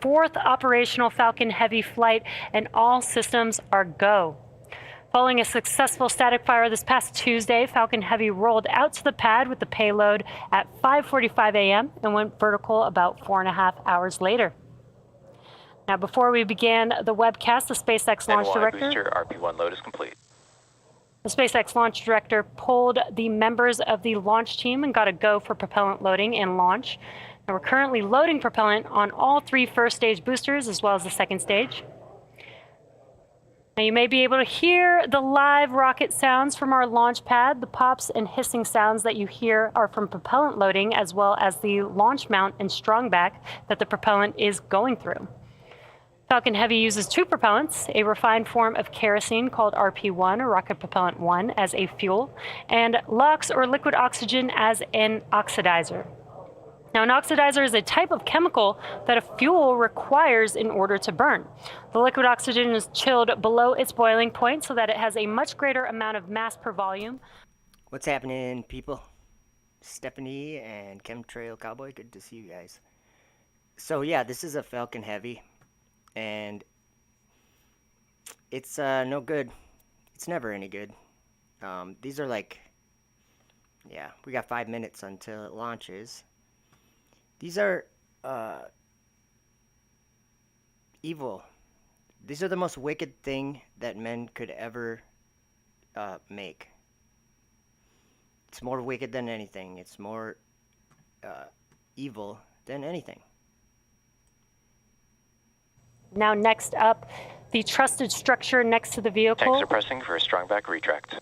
fourth operational Falcon Heavy flight, and all systems are go. Following a successful static fire this past Tuesday, Falcon Heavy rolled out to the pad with the payload at 5:45 a.m. and went vertical about 4.5 hours later. Now, before we began the webcast, the SpaceX launch director... booster RP-1 load is complete. The SpaceX launch director pulled the members of the launch team and got a go for propellant loading and launch. Now, we're currently loading propellant on all 3 first stage boosters as well as the second stage. Now, you may be able to hear the live rocket sounds from our launch pad. The pops and hissing sounds that you hear are from propellant loading as well as the launch mount and strong back that the propellant is going through. Falcon Heavy uses 2 propellants, a refined form of kerosene called RP-1, or Rocket Propellant 1, as a fuel, and LOX, or liquid oxygen, as an oxidizer. Now, an oxidizer is a type of chemical that a fuel requires in order to burn. The liquid oxygen is chilled below its boiling point so that it has a much greater amount of mass per volume. What's happening, people? Stephanie and Chemtrail Cowboy, good to see you guys. So yeah, this is a Falcon Heavy, and it's no good. It's never any good. These are like, yeah, we got 5 minutes until it launches. These are evil. These are the most wicked thing that men could ever make. It's more wicked than anything. It's more evil than anything. Now, next up, the trusted structure next to the vehicle. Tanks are pressing for a strong back retract.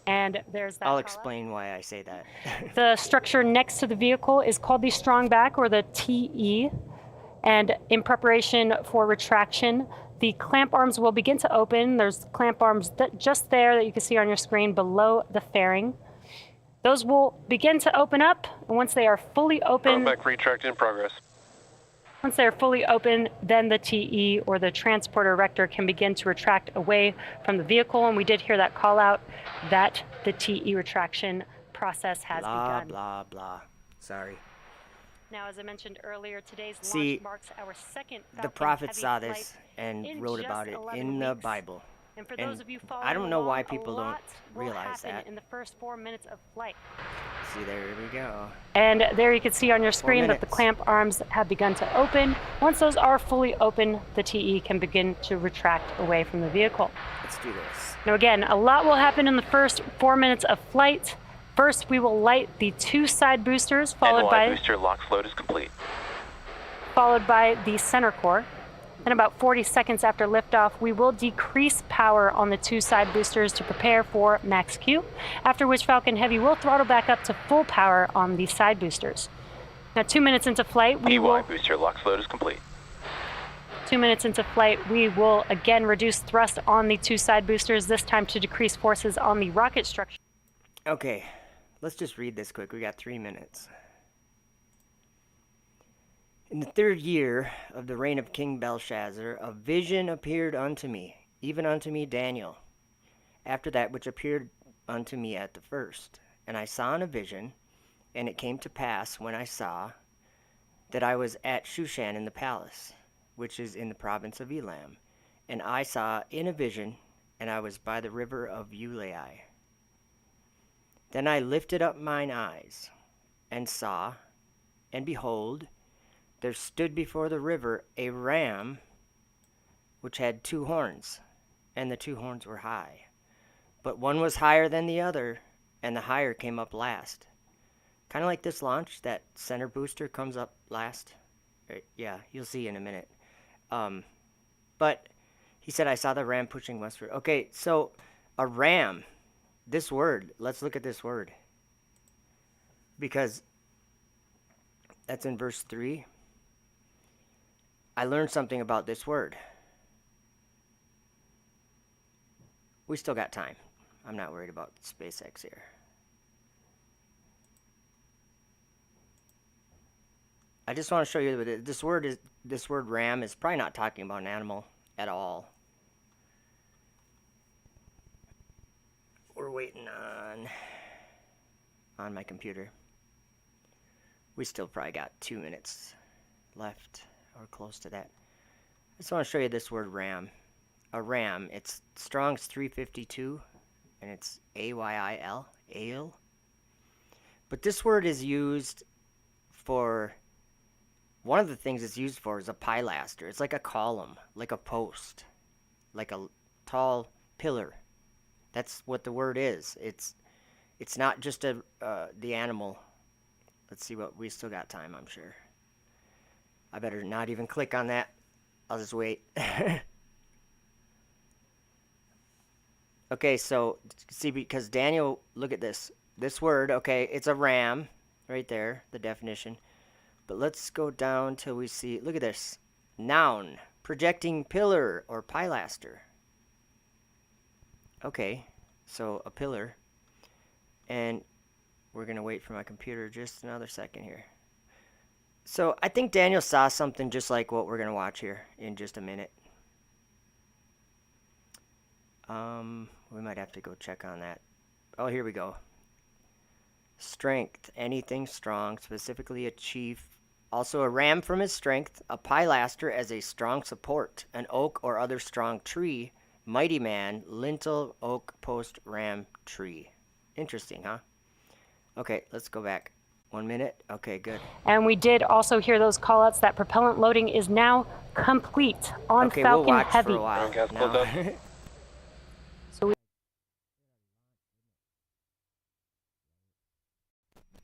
And there's that. I'll explain why I say that. The structure next to the vehicle is called the strong back, or the TE. And in preparation for retraction, the clamp arms will begin to open. There's clamp arms just there that you can see on your screen below the fairing. Those will begin to open up, and once they are fully open... Strong back retract in progress. Once they're fully open, then the TE, or the transporter erector, can begin to retract away from the vehicle. And we did hear that call out that the TE retraction process has begun. Blah, blah, blah. Sorry. Now, as I mentioned earlier, today's launch marks our second Falcon the prophet Heavy saw this and wrote about it in the Bible. And for those of you I don't know following why along, people don't realize that. in the first 4 minutes of flight. See, there we go. And there you can see on your screen that the clamp arms have begun to open. Once those are fully open, the TE can begin to retract away from the vehicle. Let's do this. Now again, a lot will happen in the first 4 minutes of flight. First, we will light the 2 side boosters, followed by booster LOX load is complete. Followed by the center core. Then about 40 seconds after liftoff, we will decrease power on the 2 side boosters to prepare for max Q, after which Falcon Heavy will throttle back up to full power on the side boosters. Now, 2 minutes into flight, we will... booster LOX load is complete. 2 minutes into flight, we will again reduce thrust on the 2 side boosters, this time to decrease forces on the rocket structure. Okay, let's just read this quick. We got 3 minutes. In the 3rd year of the reign of King Belshazzar, a vision appeared unto me, even unto me Daniel, after that which appeared unto me at the first. And I saw in a vision, and it came to pass, when I saw, that I was at Shushan in the palace, which is in the province of Elam. And I saw in a vision, and I was by the river of Ulai. Then I lifted up mine eyes, and saw, and behold, there stood before the river a ram, which had 2 horns, and the 2 horns were high. But one was higher than the other, and the higher came up last. Kind of like this launch, that center booster comes up last. Yeah, you'll see in a minute. But he said, I saw the ram pushing westward. Okay, so a ram, this word, let's look at this word. Because that's in verse 3. I learned something about this word. We still got time. I'm not worried about SpaceX here. I just want to show you that this word ram is probably not talking about an animal at all. We're waiting on my computer. We still probably got 2 minutes left or close to that. I just want to show you this word ram. A ram, it's Strong's 352, and it's A-Y-I-L, ale. But this word is used for, one of the things it's used for is a pilaster. It's like a column, like a post, like a tall pillar. That's what the word is. It's not just the animal. Let's see what we still got time, I'm sure. I better not even click on that. I'll just wait. Okay, so see, because Daniel, look at this. This word, okay, it's a ram right there, the definition. But let's go down till we see, look at this. Noun, projecting pillar or pilaster. Okay, so a pillar. And we're going to wait for my computer just another second here. So I think Daniel saw something just like what we're going to watch here in just a minute. We might have to go check on that. Oh, here we go. Strength, anything strong, specifically a chief. Also a ram from his strength, a pilaster as a strong support, an oak or other strong tree, mighty man, lintel, oak, post, ram, tree. Interesting, huh? Okay, let's go back. 1 minute. Okay, good. And we did also hear those callouts that propellant loading is now complete on Okay, Falcon we'll watch Heavy. for a while Gas closed up. now.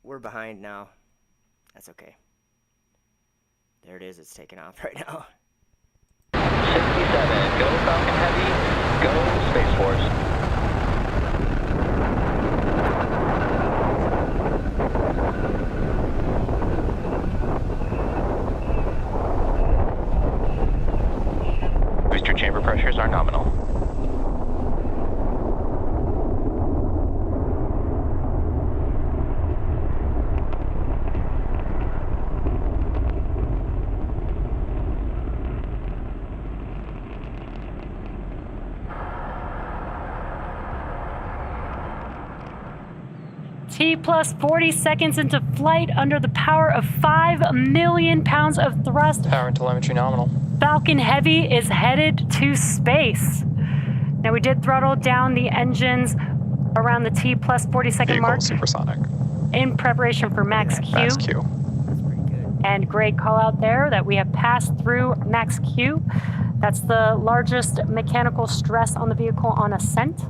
We're behind now. That's okay. There it is. It's taking off right now. 67, go Falcon Heavy, go Space Force. Booster chamber pressures are nominal. T plus 40 seconds into flight under the power of 5 million pounds of thrust. Power and telemetry nominal. Falcon Heavy is headed to space. Now we did throttle down the engines around the T plus 40 second Vehicle mark supersonic. in preparation for max Q. Max Q. That's pretty good. And great call out there that we have passed through max Q. That's the largest mechanical stress on the vehicle on ascent.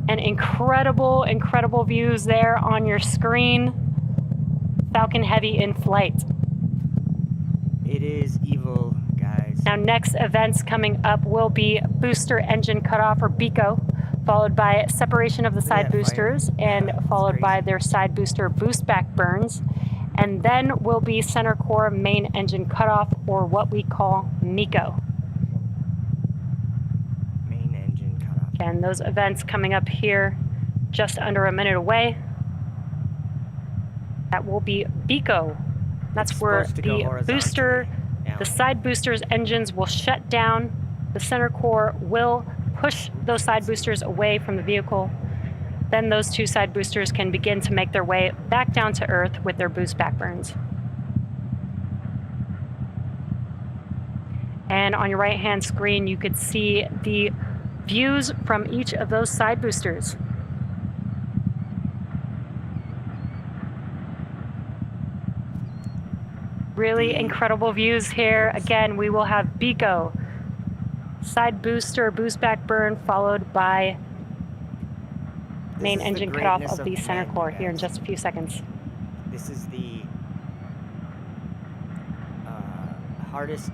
And incredible, incredible views there on your screen. Falcon Heavy in flight. It is evil, guys. Now next events coming up will be booster engine cutoff or BECO, followed by separation of the Look at side that fire. boosters and That's followed crazy. by their side booster boost back burns. And then will be center core main engine cutoff or what we call MECO. Main engine cut off. And those events coming up here just under a minute away. That will be BECO. That's It's where supposed to go the horizontally. booster, Yeah. the side boosters engines will shut down. The center core will push those side boosters away from the vehicle. Then those two side boosters can begin to make their way back down to Earth with their boost back burns. And on your right-hand screen, you could see the views from each of those side boosters. Really incredible views here. Again, we will have BECO, side booster, boost back burn, followed by main This is the engine cutoff greatness of the center command, core you here in guys. just a few seconds. This is the hardest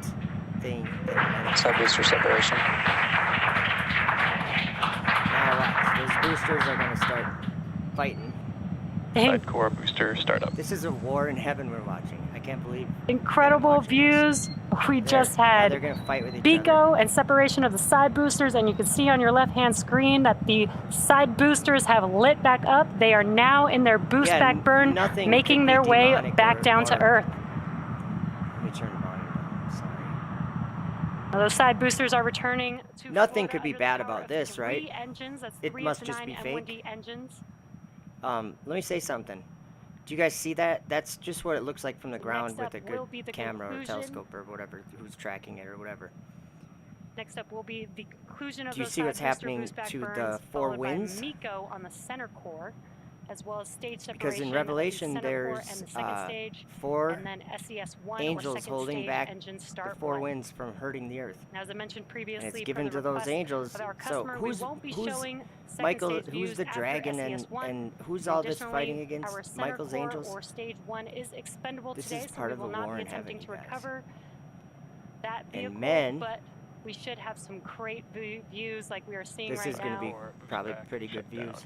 thing that Side booster separation. now watch. Those boosters are gonna start fighting. Side core booster startup. This is a war in heaven we're watching. I can't believe Incredible watching views. We just now they're had gonna fight with each BECO other. and separation of the side boosters, and you can see on your left-hand screen that the side boosters have lit back up. They are now in their boost Yeah, back burn, nothing making could be their way demonic back or- down to or- Earth. Let me turn the volume down. Sorry. Now, those side boosters are returning to Nothing Florida could be under the bad power about of this, right? 3 engines. That's It 3 must to just 9 be M1D fake. engines. Let me say something. Do you guys see that? That's just what it looks like from the ground Next with up a good will be the camera or conclusion. telescope or whatever, who's tracking it or whatever. Next up will be the conclusion of Do you those see side what's booster happening boost back to burns, the four followed winds? by Miko on the center core, as well as stage Because separation in of the Revelation, center core and there's the second stage, four and then SES-1 or angels second holding stage back engine the start four one. winds from hurting the earth. Now, as I mentioned And it's previously, per given the to those request angels. of our So customer, we won't be showing second Michael? stage Who's views the after dragon SES-1. and who's all this Additionally, fighting against our center Michael's core angels? or stage 1 is expendable This today, is so part we of will the not war be in heaven, attempting to you guys. recover that vehicle, And men, but we should have some great views like we are seeing this right is going now. to be probably pretty good views.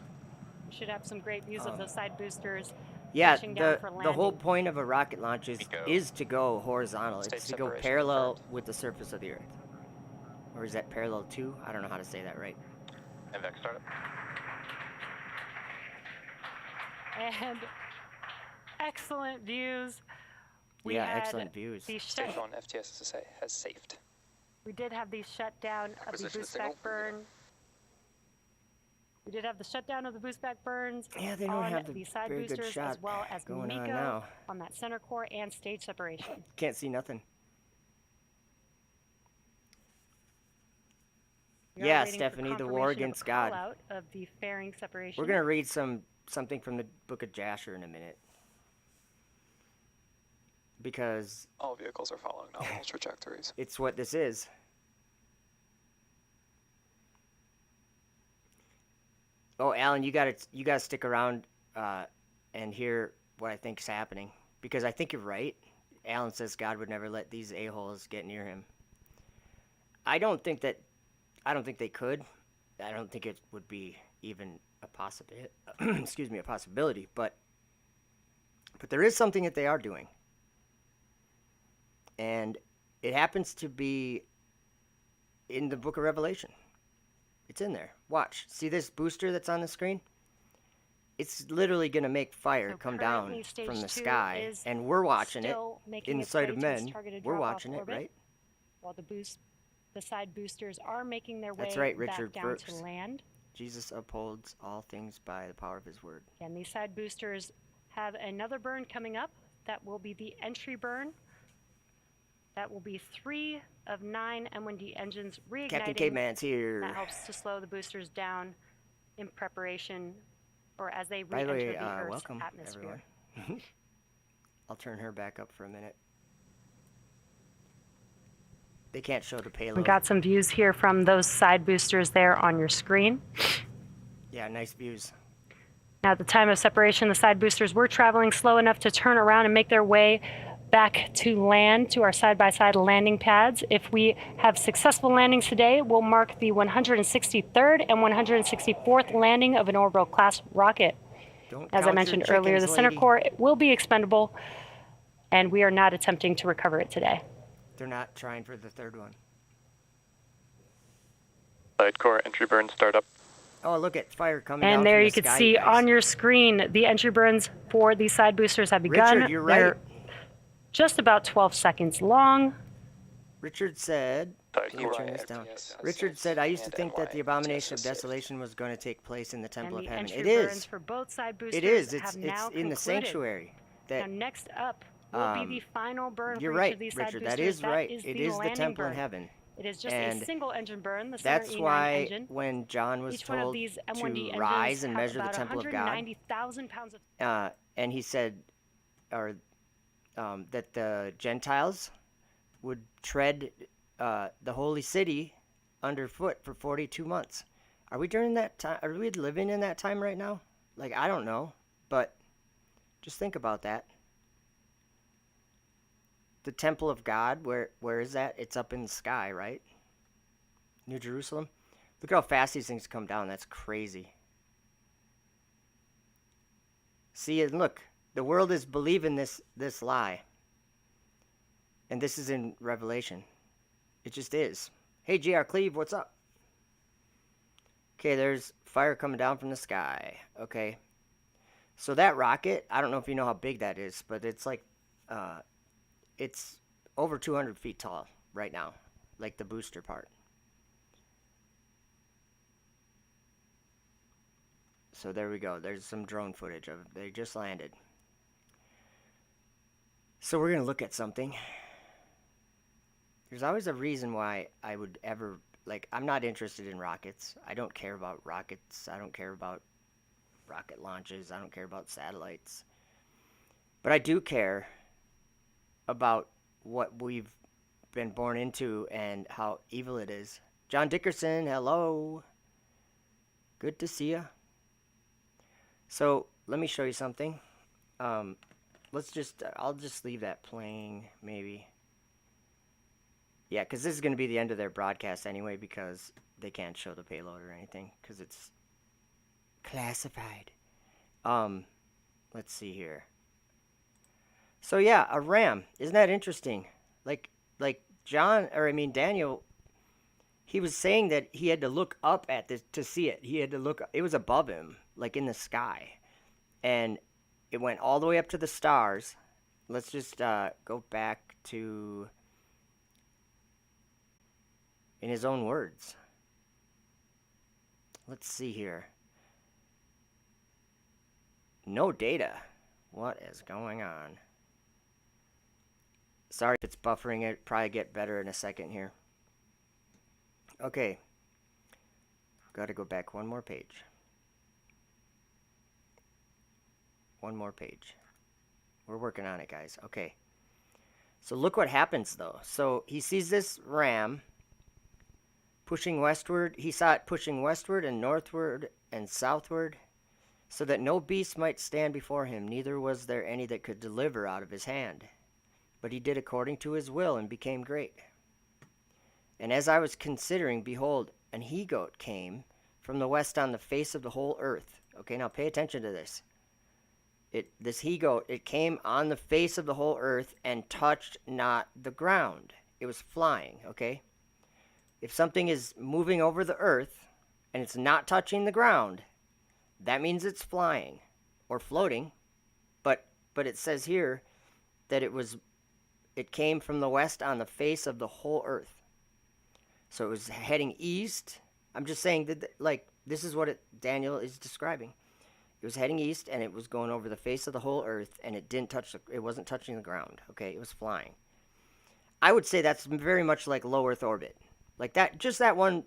We should have some great views of those side boosters. Yeah, touching down for the whole landing. point of a rocket launch is to go horizontal. Stage It's to go separation parallel confirmed. with the surface of the Earth. Or is that parallel to? I don't know how to say that right. MVAC startup. And excellent views. We Yeah, had excellent views. the Stage 1 FTSSA has safed. We did have the shutdown of the Acquisition boost signal. back burn. We did have the shutdown of the boost back burns Yeah, they don't on have the the side very good boosters shot as well as going on Miko now. on that center core and stage separation. Can't see nothing. We are Yeah, waiting for Stephanie, the war confirmation of a against God. call-out of the fairing separation. We're gonna read something from the Book of Jasher in a minute. Because All vehicles are following nominal trajectories. it's what this is. Oh, Alan, you gotta stick around and hear what I think's happening, because I think you're right. Alan says God would never let these a-holes get near him. I don't think they could. I don't think it would be even a possibility. Excuse me, a possibility. But there is something that they are doing, and it happens to be in the Book of Revelation. It's in there. Watch. See this booster that's on the screen? It's literally going to make fire So come currently, down stage from the 2 sky. is And we're watching it still making in the its sight way of to its men. targeted We're drop-off watching it, orbit, right? while the side boosters are making their way That's right, back Richard down to Burks. land. Jesus upholds all things by the power of his word. And these side boosters have another burn coming up. That will be the entry burn. That will be 3 of 9 M1D engines reigniting. Captain Caveman's here. That helps to slow the boosters down in preparation, or as they By the re-enter way, the Earth's welcome, atmosphere. everyone. I'll turn her back up for a minute. They can't show the payload. We got some views here from those side boosters there on your screen. Yeah, nice views. Now, at the time of separation, the side boosters were traveling slow enough to turn around and make their way back to land, to our side-by-side landing pads. If we have successful landings today, we'll mark the 163rd and 164th landing of an orbital class rocket. Don't As I count mentioned your earlier, the chickens, center lady. core will be expendable, and we are not attempting to recover it today. They're not trying for the third one. Side core entry burn startup. Oh, look at fire coming down And there from you the can sky, see guys. on your screen the entry burns for these side boosters have begun. Richard, you're right. They're just about 12 seconds long. Richard said, Side let me core turn this down. FTS has Richard saved, said, I used to and think that the NY abomination of FTS has saved. desolation was going to take place in the temple And of the heaven. entry It burns is. for both side boosters It is. It's have now in the concluded. sanctuary. Now, That next up will be the final burn you're for each right, of these side Richard. boosters. That is right. Is It the is the landing temple burn. in heaven. It is just And a single engine burn, the center That's E9 why engine. when John was Each one of told these M1D to rise engines and have measure the about temple of God, 190,000 pounds of and he said, that the Gentiles would tread the holy city underfoot for 42 months. Are we during that time? Are we living in that time right now? Like, I don't know, but just think about that. The temple of God, where is that? It's up in the sky, right? New Jerusalem. Look how fast these things come down. That's crazy. See, and look, the world is believing this lie. And this is in Revelation. It just is. Hey, J.R. Cleve, what's up? Okay, there's fire coming down from the sky. Okay. So that rocket, I don't know if you know how big that is, but it's like, it's over 200 feet tall right now, like the booster part. So there we go. There's some drone footage of it. They just landed. So we're going to look at something. There's always a reason why I would ever, like, I'm not interested in rockets. I don't care about rockets. I don't care about rocket launches. I don't care about satellites. But I do care about what we've been born into and how evil it is. John Dickerson, hello. Good to see you. So let me show you something. I'll just leave that playing, maybe. Yeah, because this is going to be the end of their broadcast anyway, because they can't show the payload or anything, because it's classified. Let's see here. So yeah, a ram. Isn't that interesting? Like Daniel, he was saying that he had to look up at this to see it. He had to look, it was above him, like in the sky. And it went all the way up to the stars. Let's just go back to, in his own words. Let's see here. No data. What is going on? Sorry if it's buffering. It'll probably get better in a second here. Okay. Got to go back one more page. One more page. We're working on it, guys. Okay. So look what happens, though. So he sees this ram pushing westward. He saw it pushing westward and northward and southward, so that no beast might stand before him, neither was there any that could deliver out of his hand. But he did according to his will and became great. And as I was considering, behold, an he-goat came from the west on the face of the whole earth. Okay, now pay attention to this. This he-goat, it came on the face of the whole earth and touched not the ground. It was flying, okay? If something is moving over the earth and it's not touching the ground, that means it's flying or floating. But it says here that it came from the west on the face of the whole earth. So it was heading east. I'm just saying that, like, this is what Daniel is describing. It was heading east, and it was going over the face of the whole earth, and it wasn't touching the ground, okay? It was flying. I would say that's very much like low Earth orbit. Like that, just that one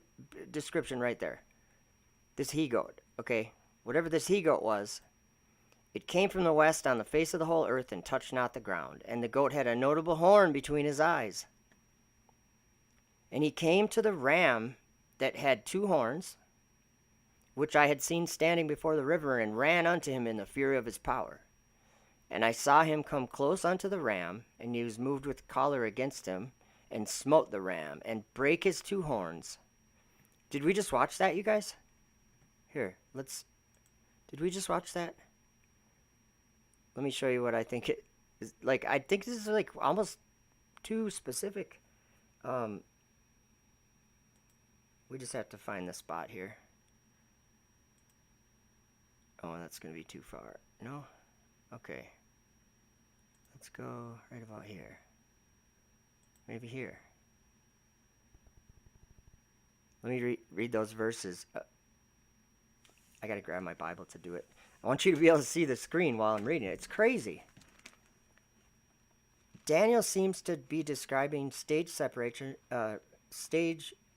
description right there. This he-goat, okay? Whatever this he-goat was, it came from the west on the face of the whole earth and touched not the ground. And the goat had a notable horn between his eyes. And he came to the ram that had 2 horns, which I had seen standing before the river, and ran unto him in the fury of his power. And I saw him come close unto the ram, and he was moved with choler against him, and smote the ram, and brake his 2 horns. Did we just watch that, you guys? Here, did we just watch that? Let me show you what I think it is. Like, I think this is, like, almost too specific. We just have to find the spot here. Oh, that's going to be too far. No? Okay. Let's go right about here. Maybe here. Let me read those verses. I got to grab my Bible to do it. I want you to be able to see the screen while I'm reading it. It's crazy. Daniel seems to be describing stage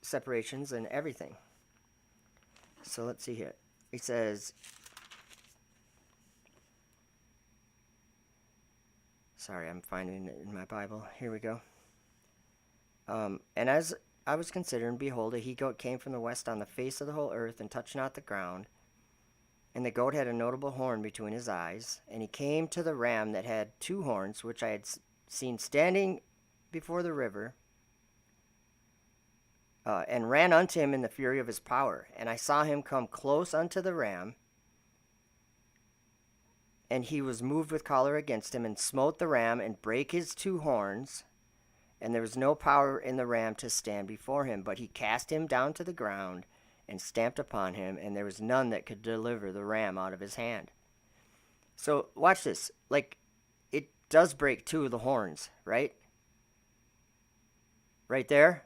separations and everything. So let's see here. He says, sorry, I'm finding it in my Bible. Here we go. And as I was considering, behold, a he-goat came from the west on the face of the whole earth and touched not the ground. And the goat had a notable horn between his eyes. And he came to the ram that had 2 horns, which I had seen standing before the river, and ran unto him in the fury of his power. And I saw him come close unto the ram, and he was moved with choler against him, and smote the ram, and brake his 2 horns. And there was no power in the ram to stand before him, but he cast him down to the ground, and stamped upon him, and there was none that could deliver the ram out of his hand. So, watch this. Like, it does break 2 of the horns, right? Right there.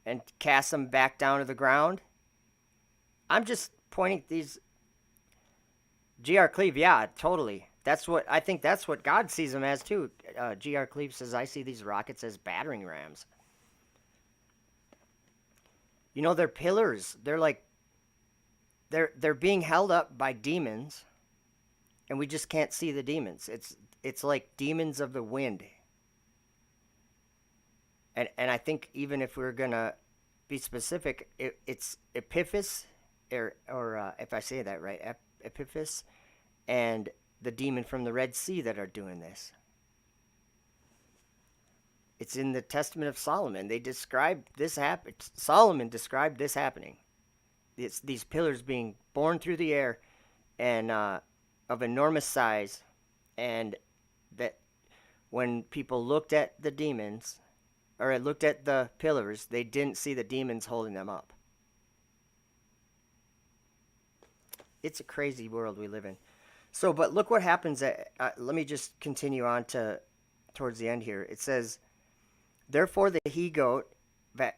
And cast them back down to the ground. I'm just pointing these... G.R. Cleve, yeah, totally. That's what I think. That's what God sees them as too. G.R. Cleave says, "I see these rockets as battering rams." You know, they're pillars. They're like they're being held up by demons, and we just can't see the demons. It's like demons of the wind. And I think even if we're gonna be specific, it's Epiphus, or if I say that right, Epiphus, and the demon from the Red Sea that are doing this. It's in the Testament of Solomon. They described this happen. Solomon described this happening. It's these pillars being borne through the air, and of enormous size, and that when people looked at the demons, or looked at the pillars, they didn't see the demons holding them up. It's a crazy world we live in. So, but look what happens let me just continue on towards the end here. It says, "Therefore the he-goat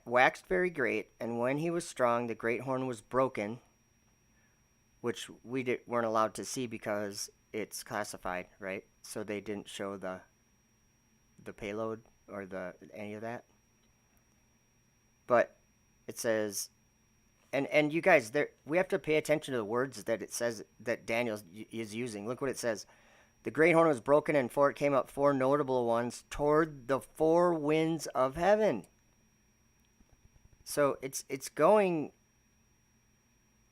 waxed very great, and when he was strong, the great horn was broken," which we weren't allowed to see because it's classified, right? So they didn't show the payload or any of that. But it says, and you guys, we have to pay attention to the words that it says that Daniel is using. Look what it says. "The great horn was broken, and for it came up 4 notable ones toward the 4 winds of heaven." So it's going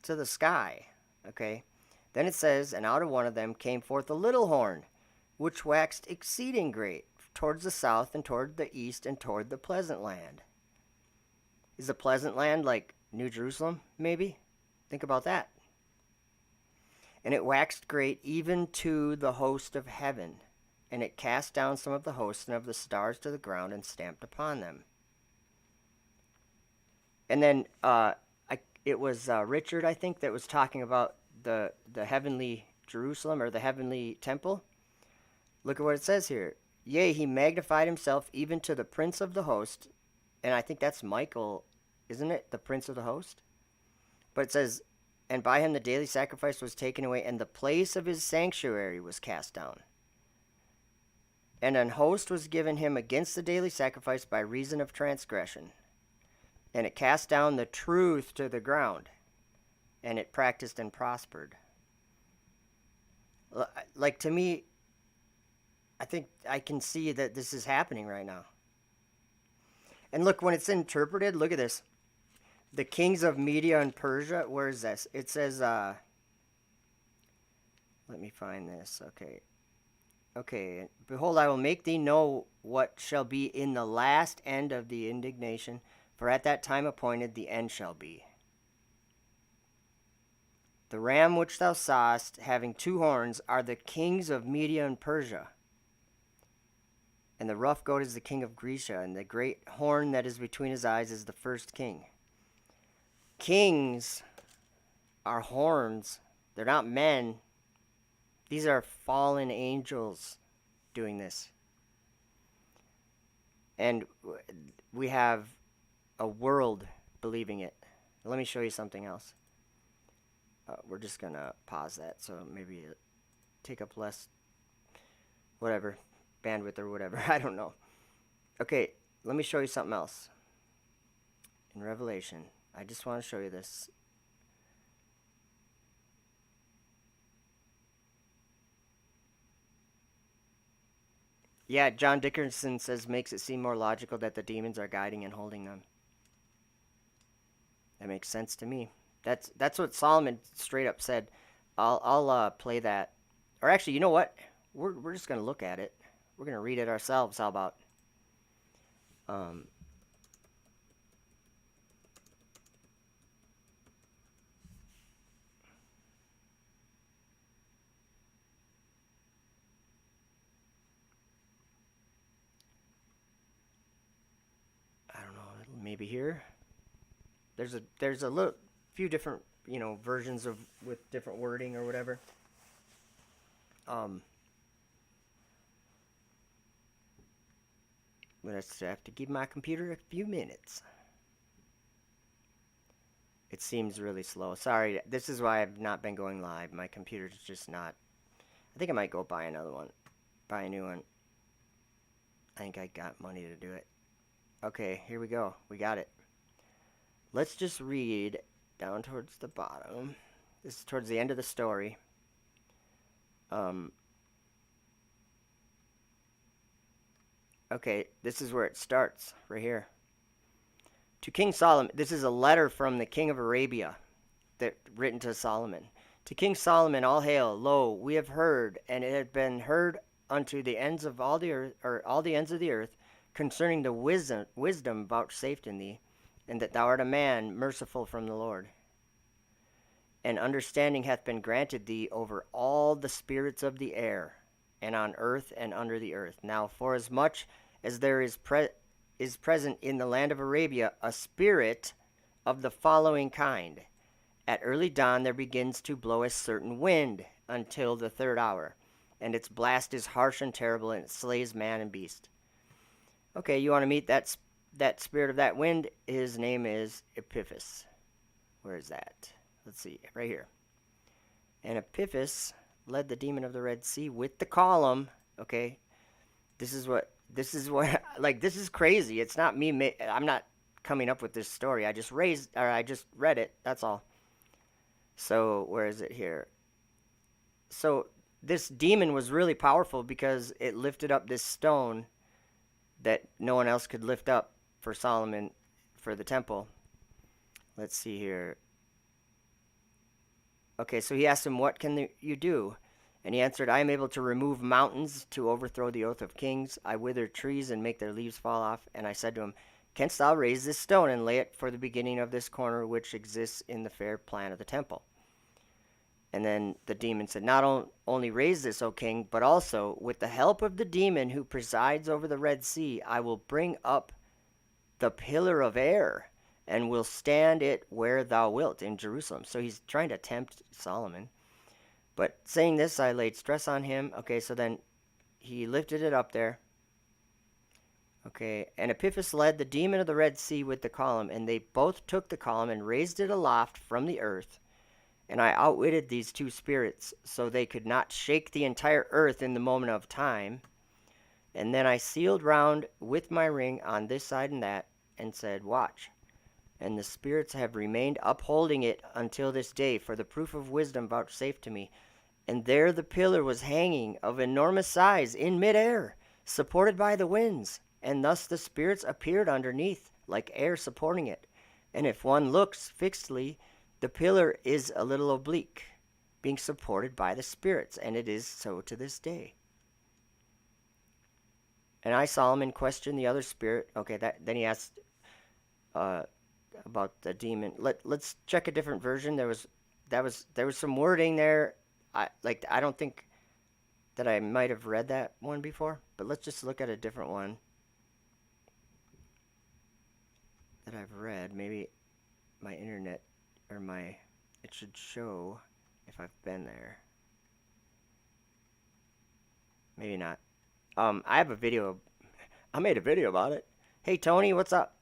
to the sky, okay? Then it says, "And out of one of them came forth a little horn, which waxed exceeding great, towards the south, and toward the east, and toward the pleasant land." Is the pleasant land like New Jerusalem, maybe? Think about that. "And it waxed great even to the host of heaven, and it cast down some of the hosts and of the stars to the ground, and stamped upon them." And then it was Richard, I think, that was talking about the heavenly Jerusalem, or the heavenly temple. Look at what it says here. "Yea, he magnified himself even to the prince of the host," and I think that's Michael, isn't it? The prince of the host. But it says, "And by him the daily sacrifice was taken away, and the place of his sanctuary was cast down. And an host was given him against the daily sacrifice by reason of transgression. And it cast down the truth to the ground, and it practiced and prospered." Like, to me, I think I can see that this is happening right now. And look, when it's interpreted, look at this. "The kings of Media and Persia," where is this? It says, let me find this. Okay. "Behold, I will make thee know what shall be in the last end of the indignation, for at that time appointed the end shall be. The ram which thou sawest, having 2 horns, are the kings of Media and Persia. And the rough goat is the king of Grecia, and the great horn that is between his eyes is the first king." Kings are horns. They're not men. These are fallen angels doing this. And we have a world believing it. Let me show you something else. We're just going to pause that, so maybe take up less, whatever, bandwidth or whatever. I don't know. Okay, let me show you something else. In Revelation, I just want to show you this. Yeah, John Dickerson says, "Makes it seem more logical that the demons are guiding and holding them." That makes sense to me. That's what Solomon straight up said. I'll play that. Or actually, you know what? We're just gonna look at it. We're gonna read it ourselves. How about? I don't know. Maybe here. There's a few different versions with different wording or whatever. But I have to give my computer a few minutes. It seems really slow. Sorry, this is why I've not been going live. My computer's just not. I think I might go buy another one. Buy a new one. I think I got money to do it. Okay, here we go. We got it. Let's just read down towards the bottom. This is towards the end of the story. Okay, this is where it starts, right here. To King Solomon, this is a letter from the king of Arabia, written to Solomon. To King Solomon, all hail! Lo, we have heard, and it had been heard unto the ends of all the earth, or all the ends of the earth, concerning the wisdom vouchsafed in thee, and that thou art a man merciful from the Lord. And understanding hath been granted thee over all the spirits of the air, and on earth and under the earth. Now, forasmuch as there is present in the land of Arabia a spirit of the following kind. At early dawn there begins to blow a certain wind until the third hour, and its blast is harsh and terrible, and it slays man and beast. Okay, you want to meet that spirit of that wind? His name is Epiphus. Where is that? Let's see, right here. And Epiphus led the demon of the Red Sea with the column. Okay, this is what, like, this is crazy. It's not me, I'm not coming up with this story. I just read it, that's all. So, where is it here? So, this demon was really powerful because it lifted up this stone that no one else could lift up for Solomon, for the temple. Let's see here. Okay, so he asked him, what can you do? And he answered, I am able to remove mountains, to overthrow the oath of kings. I wither trees and make their leaves fall off. And I said to him, canst thou raise this stone and lay it for the beginning of this corner which exists in the fair plan of the temple? And then the demon said, not only raise this, O king, but also, with the help of the demon who presides over the Red Sea, I will bring up the pillar of air, and will stand it where thou wilt, in Jerusalem. So he's trying to tempt Solomon. But saying this, I laid stress on him. Okay, so then he lifted it up there. Okay, and Epiphus led the demon of the Red Sea with the column, and they both took the column and raised it aloft from the earth. And I outwitted these two spirits, so they could not shake the entire earth in the moment of time. And then I sealed round with my ring on this side and that, and said, watch. And the spirits have remained upholding it until this day, for the proof of wisdom vouchsafed to me. And there the pillar was hanging of enormous size in midair, supported by the winds. And thus the spirits appeared underneath, like air supporting it. And if one looks fixedly, the pillar is a little oblique, being supported by the spirits, and it is so to this day. And I, Solomon, questioned the other spirit. Okay, then he asked about the demon. Let's check a different version. There was some wording there. I don't think that I might have read that one before, but let's just look at a different one that I've read. Maybe my internet it should show if I've been there. Maybe not. I have a video. I made a video about it. Hey Tony, what's up?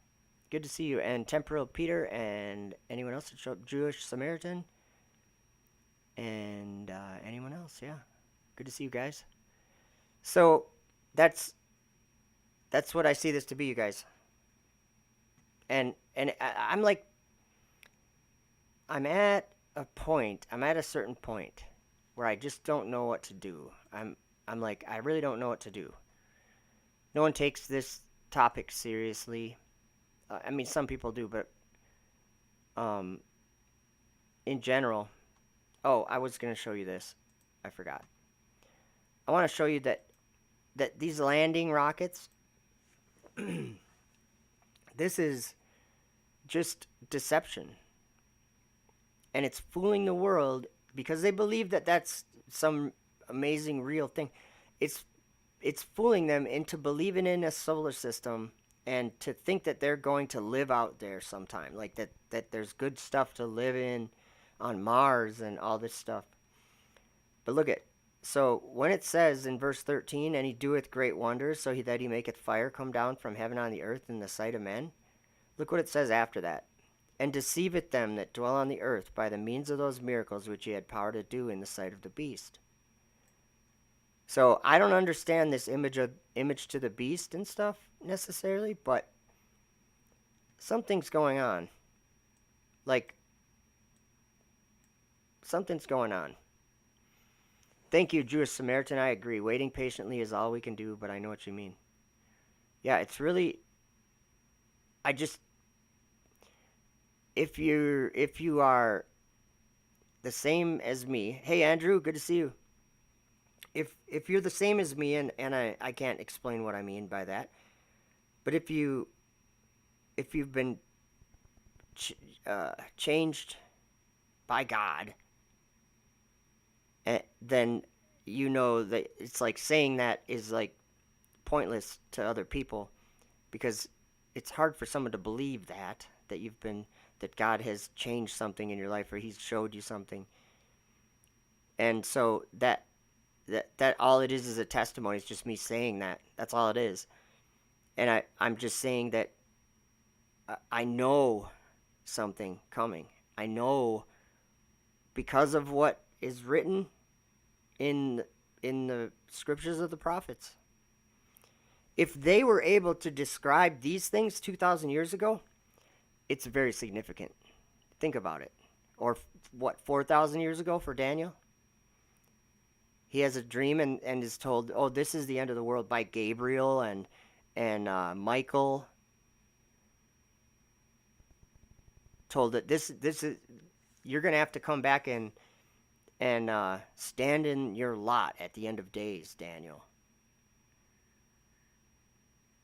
Good to see you. And Temporal Peter and anyone else that showed up. Jewish Samaritan. And anyone else, yeah. Good to see you guys. So that's what I see this to be, you guys. And I'm like, I'm at a certain point where I just don't know what to do. I'm like, I really don't know what to do. No one takes this topic seriously. I mean, some people do, but in general. Oh, I was going to show you this. I forgot. I want to show you that these landing rockets, this is just deception. And it's fooling the world because they believe that that's some amazing real thing. It's fooling them into believing in a solar system and to think that they're going to live out there sometime. Like that there's good stuff to live in on Mars and all this stuff. But look at, so when it says in verse 13, and he doeth great wonders, so that he maketh fire come down from heaven on the earth in the sight of men. Look what it says after that. And deceiveth them that dwell on the earth by the means of those miracles which he had power to do in the sight of the beast. So I don't understand this image to the beast and stuff necessarily, but something's going on. Like, something's going on. Thank you, Jewish Samaritan. I agree. Waiting patiently is all we can do, but I know what you mean. Yeah, it's really. I just. If you are the same as me, hey Andrew, good to see you. If you're the same as me, and I can't explain what I mean by that, but if you've been changed by God, then you know that it's like saying that is like pointless to other people, because it's hard for someone to believe that you've been that God has changed something in your life, or He's showed you something, and so that all it is a testimony. It's just me saying that. That's all it is, and I'm just saying that I know something coming. I know because of what is written in the scriptures of the prophets. If they were able to describe these things 2,000 years ago, it's very significant. Think about it. Or what, 4,000 years ago for Daniel? He has a dream and is told, oh, this is the end of the world by Gabriel and Michael. Told that this is, you're going to have to come back and stand in your lot at the end of days, Daniel.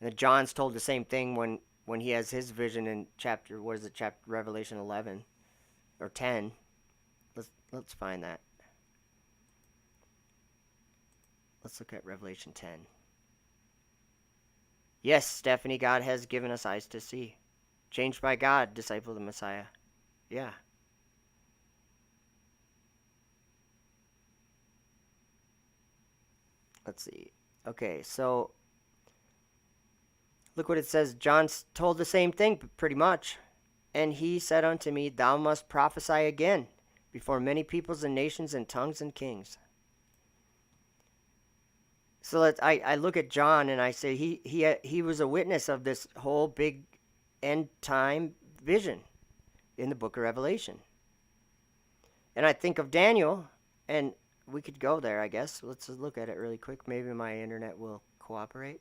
And John's told the same thing when he has his vision in chapter Revelation 11 or 10. Let's find that. Let's look at Revelation 10. Yes, Stephanie, God has given us eyes to see. Changed by God, disciple of the Messiah. Yeah. Let's see. Okay, so look what it says. John told the same thing, pretty much. And he said unto me, thou must prophesy again before many peoples and nations and tongues and kings. So I look at John and I say he was a witness of this whole big end time vision in the book of Revelation. And I think of Daniel, and we could go there, I guess. Let's look at it really quick. Maybe my internet will cooperate.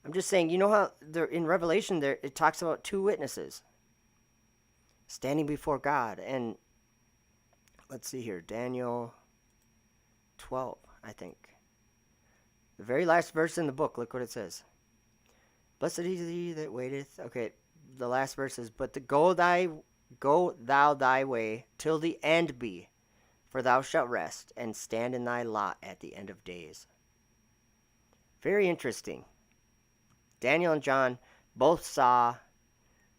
I'm just saying, you know how in Revelation there it talks about two witnesses standing before God. And let's see here, Daniel 12, I think. The very last verse in the book, look what it says. Blessed is he that waiteth. Okay, the last verse is, but go thou thy way till the end be, for thou shalt rest and stand in thy lot at the end of days. Very interesting. Daniel and John both saw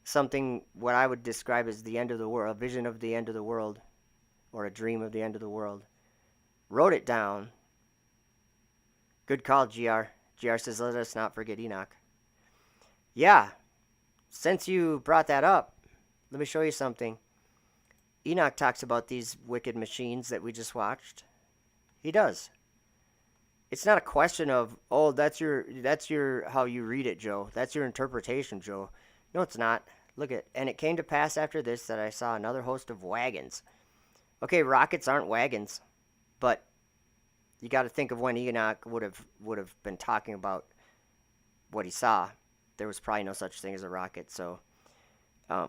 something, what I would describe as the end of the world, a vision of the end of the world, or a dream of the end of the world. Wrote it down. Good call, GR. GR says, let us not forget Enoch. Yeah, since you brought that up, let me show you something. Enoch talks about these wicked machines that we just watched. He does. It's not a question of, oh, that's your how you read it, Joe. That's your interpretation, Joe. No, it's not. Look at, and it came to pass after this that I saw another host of wagons. Okay, rockets aren't wagons, but you got to think of when Enoch would have been talking about what he saw. There was probably no such thing as a rocket. So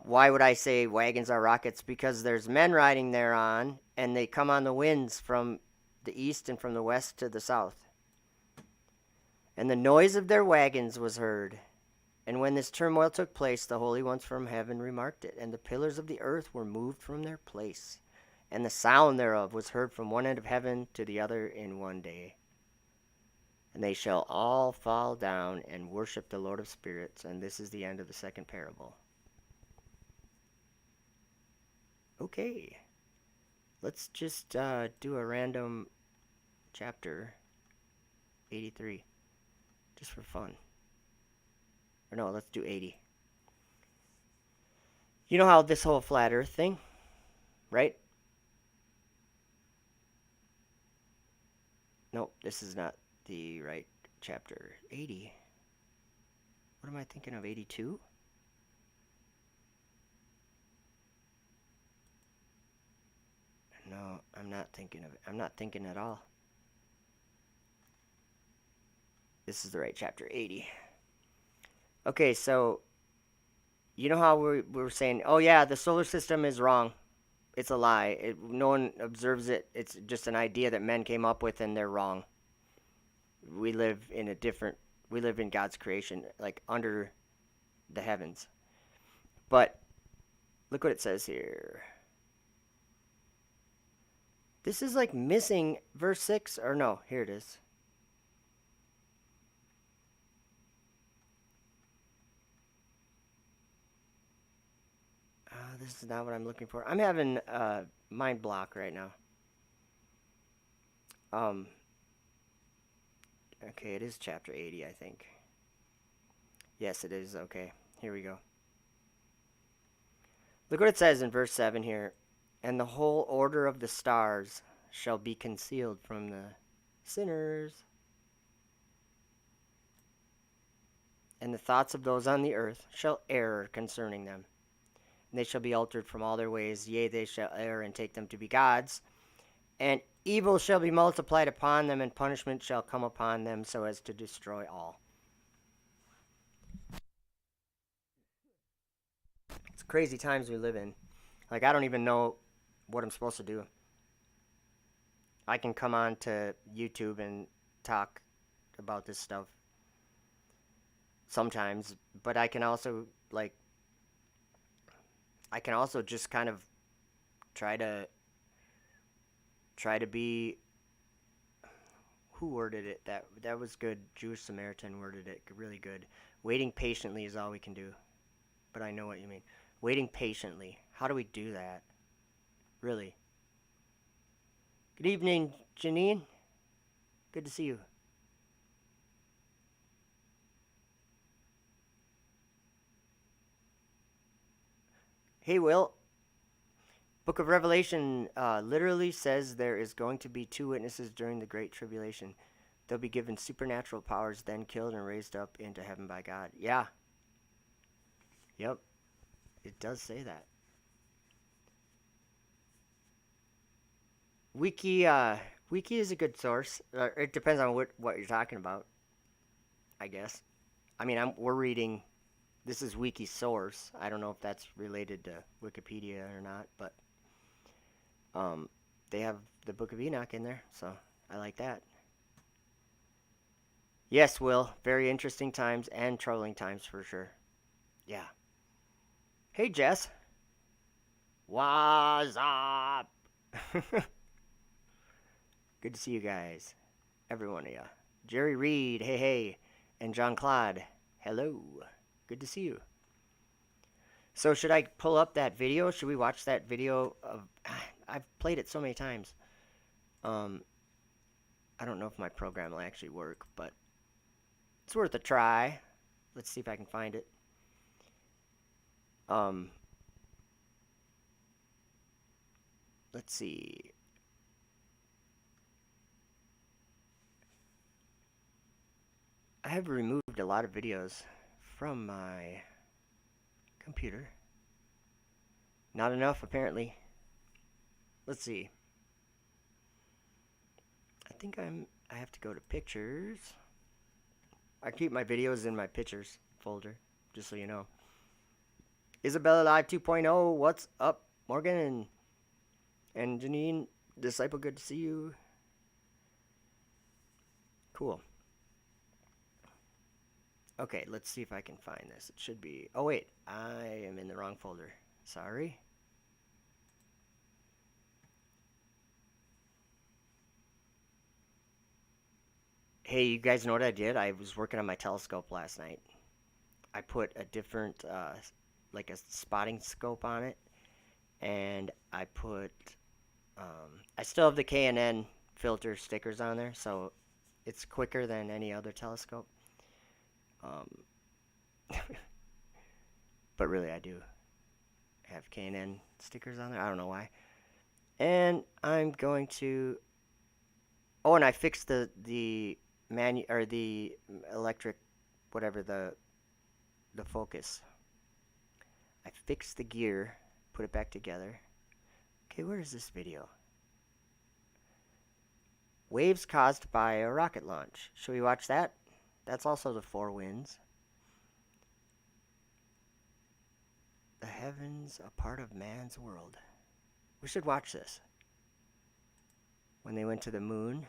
why would I say wagons are rockets? Because there's men riding thereon, and they come on the winds from the east and from the west to the south. And the noise of their wagons was heard. And when this turmoil took place, the holy ones from heaven remarked it, and the pillars of the earth were moved from their place, and the sound thereof was heard from one end of heaven to the other in one day. And they shall all fall down and worship the Lord of spirits. And this is the end of the second parable. Okay. Let's just do a random chapter 83. Just for fun. Or no, let's do 80. You know how this whole flat earth thing, right? Nope, this is not the right chapter. 80. What am I thinking of? 82? No, I'm not thinking of it. I'm not thinking at all. This is the right chapter. 80. Okay, so you know how we were saying, oh yeah, the solar system is wrong. It's a lie. No one observes it. It's just an idea that men came up with, and they're wrong. We live in God's creation, like under the heavens. But look what it says here. This is like missing verse 6, or no, here it is. This is not what I'm looking for. I'm having mind block right now. Okay, it is chapter 80, I think. Yes, it is. Okay, here we go. Look what it says in verse 7 here. And the whole order of the stars shall be concealed from the sinners. And the thoughts of those on the earth shall err concerning them. And they shall be altered from all their ways. Yea, they shall err and take them to be gods. And evil shall be multiplied upon them, and punishment shall come upon them, so as to destroy all. It's crazy times we live in. Like, I don't even know what I'm supposed to do. I can come on to YouTube and talk about this stuff sometimes, but I can also, just kind of try to be, who worded it? That was good. Jewish Samaritan worded it really good. Waiting patiently is all we can do. But I know what you mean. Waiting patiently. How do we do that? Really? Good evening, Janine. Good to see you. Hey, Will. Book of Revelation literally says there is going to be 2 witnesses during the Great Tribulation. They'll be given supernatural powers, then killed and raised up into heaven by God. Yeah. Yep. It does say that. Wiki is a good source. It depends on what you're talking about, I guess. I mean, we're reading. This is Wiki source. I don't know if that's related to Wikipedia or not, but they have the Book of Enoch in there, so I like that. Yes, Will. Very interesting times and troubling times for sure. Yeah. Hey, Jess. What's up? Good to see you guys. Every one of ya. Jerry Reed, hey, hey. And John Claude, hello. Good to see you. So should I pull up that video? Should we watch that video of... I've played it so many times. I don't know if my program will actually work, but it's worth a try. Let's see if I can find it. Let's see. I have removed a lot of videos from my computer. Not enough, apparently. Let's see. I think I have to go to pictures. I keep my videos in my pictures folder, just so you know. Isabella Live 2.0, what's up, Morgan? And Janine, Disciple, good to see you. Cool. Okay, let's see if I can find this. It should be... Oh, wait. I am in the wrong folder. Sorry. Hey, you guys know what I did? I was working on my telescope last night. I put a different, like a spotting scope on it. And I put... I still have the K&N filter stickers on there, so it's quicker than any other telescope. But really, I do have K&N stickers on there. I don't know why. And I'm going to Oh, and I fixed the electric, whatever, the focus. I fixed the gear, put it back together. Okay, where is this video? Waves caused by a rocket launch. Should we watch that? That's also the Four Winds. The heavens, a part of man's world. We should watch this. When they went to the moon,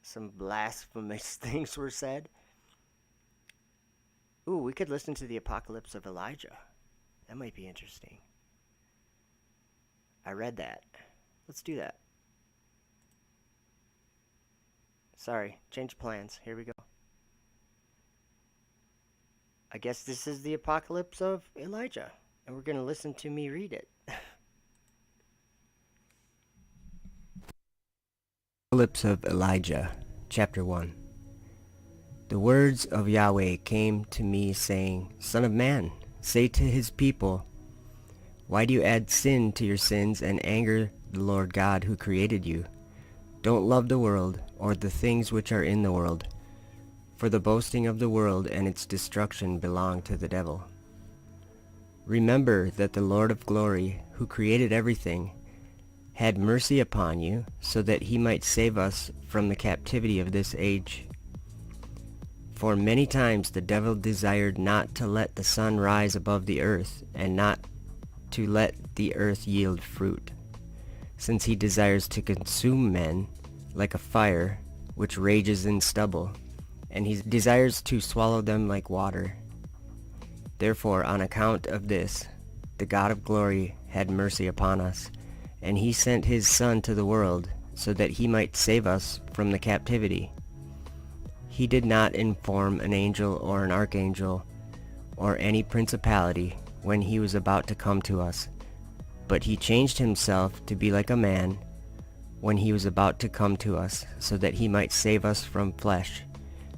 some blasphemous things were said. Ooh, we could listen to the apocalypse of Elijah. That might be interesting. I read that. Let's do that. Sorry, change plans. Here we go. I guess this is the apocalypse of Elijah, and we're going to listen to me read it. Apocalypse of Elijah, Chapter 1. The words of Yahweh came to me, saying, Son of man, say to his people, why do you add sin to your sins and anger the Lord God who created you? Don't love the world, or the things which are in the world, for the boasting of the world and its destruction belong to the devil. Remember that the Lord of glory, who created everything, had mercy upon you, so that he might save us from the captivity of this age. For many times the devil desired not to let the sun rise above the earth, and not to let the earth yield fruit, since he desires to consume men like a fire which rages in stubble, and he desires to swallow them like water. Therefore, on account of this, the God of glory had mercy upon us, and he sent his Son to the world, so that he might save us from the captivity. He did not inform an angel or an archangel or any principality when he was about to come to us, but he changed himself to be like a man when he was about to come to us, so that he might save us from flesh.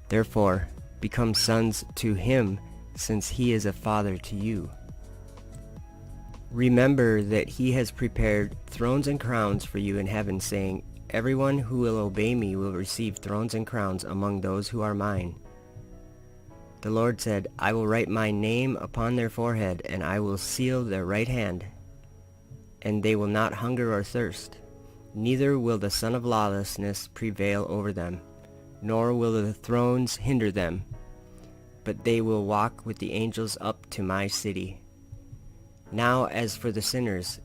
Therefore, become sons to him, since he is a father to you. Remember that he has prepared thrones and crowns for you in heaven, saying, Everyone who will obey me will receive thrones and crowns among those who are mine. The Lord said, I will write my name upon their forehead, and I will seal their right hand, and they will not hunger or thirst. Neither will the son of lawlessness prevail over them, nor will the thrones hinder them, but they will walk with the angels up to my city. Now as for the sinners,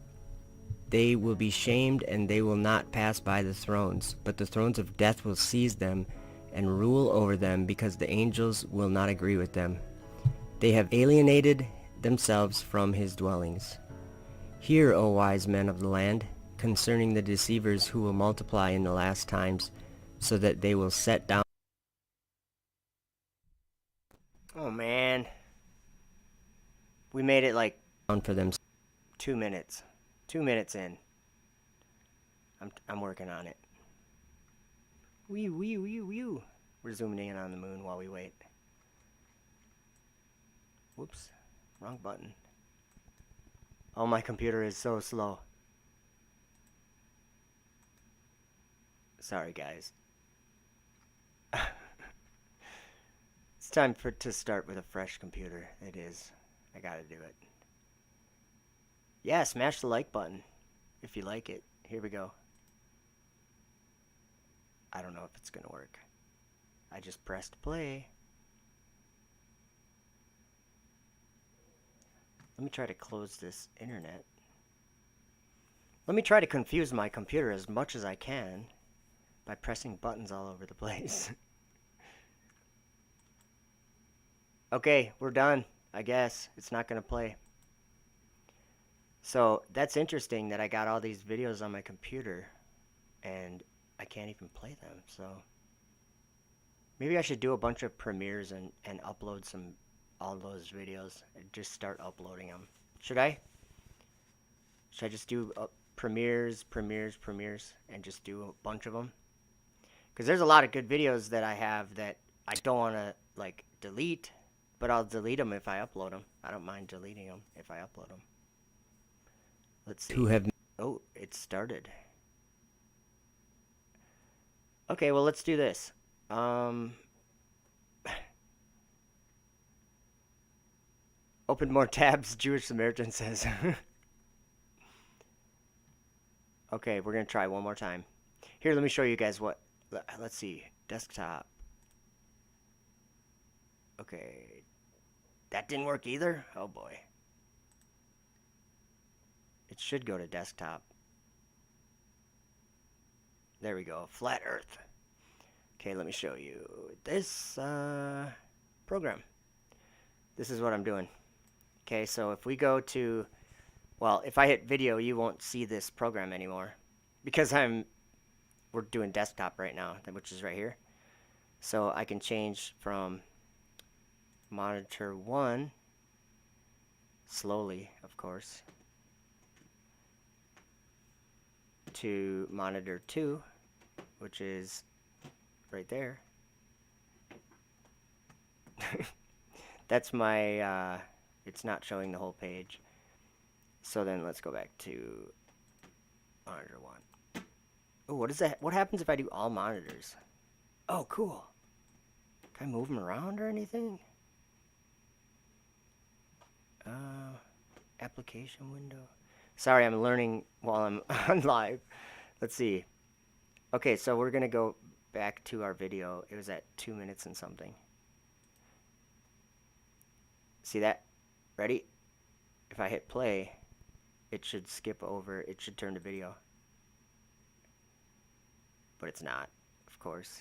they will be shamed, and they will not pass by the thrones, but the thrones of death will seize them and rule over them, because the angels will not agree with them. They have alienated themselves from his dwellings. Hear, O wise men of the land, concerning the deceivers who will multiply in the last times, so that they will set down. Oh man. We made it like down for them. 2 minutes. 2 minutes in. I'm working on it. Wee. We're zooming in on the moon while we wait. Whoops. Wrong button. Oh, my computer is so slow. Sorry, guys. It's time to start with a fresh computer. It is. I gotta do it. Yeah, smash the like button if you like it. Here we go. I don't know if it's gonna work. I just pressed play. Let me try to close this internet. Let me try to confuse my computer as much as I can by pressing buttons all over the place. Okay, we're done. I guess it's not gonna play. So that's interesting that I got all these videos on my computer and I can't even play them. So maybe I should do a bunch of premieres and upload all those videos and just start uploading them. Should I? Should I just do premieres and just do a bunch of them? Because there's a lot of good videos that I have that I don't want to like delete, but I'll delete them if I upload them. I don't mind deleting them if I upload them. Let's see. Oh, it started. Okay, well, let's do this. Open more tabs, Jewish Samaritan says. Okay, we're going to try one more time. Here, let me show you guys what... Let's see. Desktop. Okay. That didn't work either? Oh, boy. It should go to desktop. There we go. Flat Earth. Okay, let me show you this program. This is what I'm doing. Okay, so if we go to... Well, if I hit video, you won't see this program anymore. Because we're doing desktop right now, which is right here. So I can change from monitor 1, slowly, of course, to monitor 2, which is right there. That's my, it's not showing the whole page. So then let's go back to monitor 1. Oh, what is that? What happens if I do all monitors? Oh, cool. Can I move them around or anything? Application window. Sorry, I'm learning while I'm on live. Let's see. Okay, so we're going to go back to our video. It was at 2 minutes and something. See that? Ready? If I hit play, it should skip over. It should turn to video. But it's not, of course.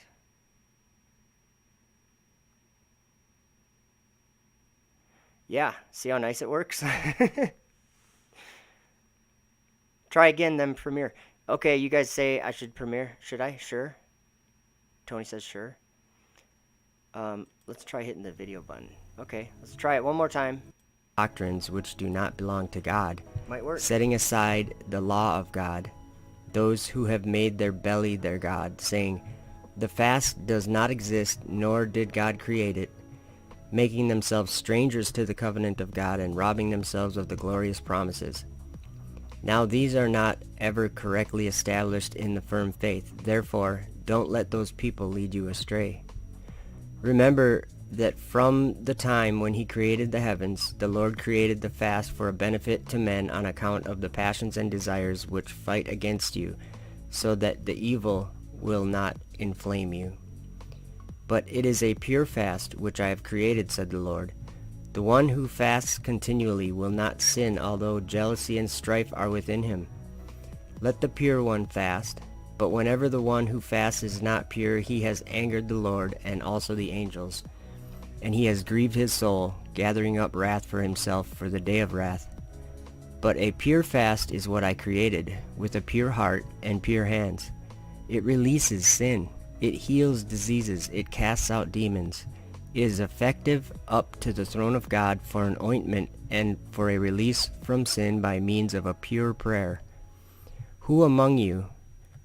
Yeah, see how nice it works? Try again, then Premiere. Okay, you guys say I should Premiere. Should I? Sure. Tony says sure. Let's try hitting the video button. Okay, let's try it one more time. Doctrines which do not belong to God. Might work. Setting aside the law of God, those who have made their belly their God, saying, the fast does not exist, nor did God create it, making themselves strangers to the covenant of God and robbing themselves of the glorious promises. Now these are not ever correctly established in the firm faith. Therefore, don't let those people lead you astray. Remember that from the time when he created the heavens, the Lord created the fast for a benefit to men on account of the passions and desires which fight against you, so that the evil will not inflame you. But it is a pure fast which I have created, said the Lord. The one who fasts continually will not sin, although jealousy and strife are within him. Let the pure one fast, but whenever the one who fasts is not pure, he has angered the Lord and also the angels, and he has grieved his soul, gathering up wrath for himself for the day of wrath. But a pure fast is what I created, with a pure heart and pure hands. It releases sin. It heals diseases. It casts out demons. It is effective up to the throne of God for an ointment and for a release from sin by means of a pure prayer. Who among you,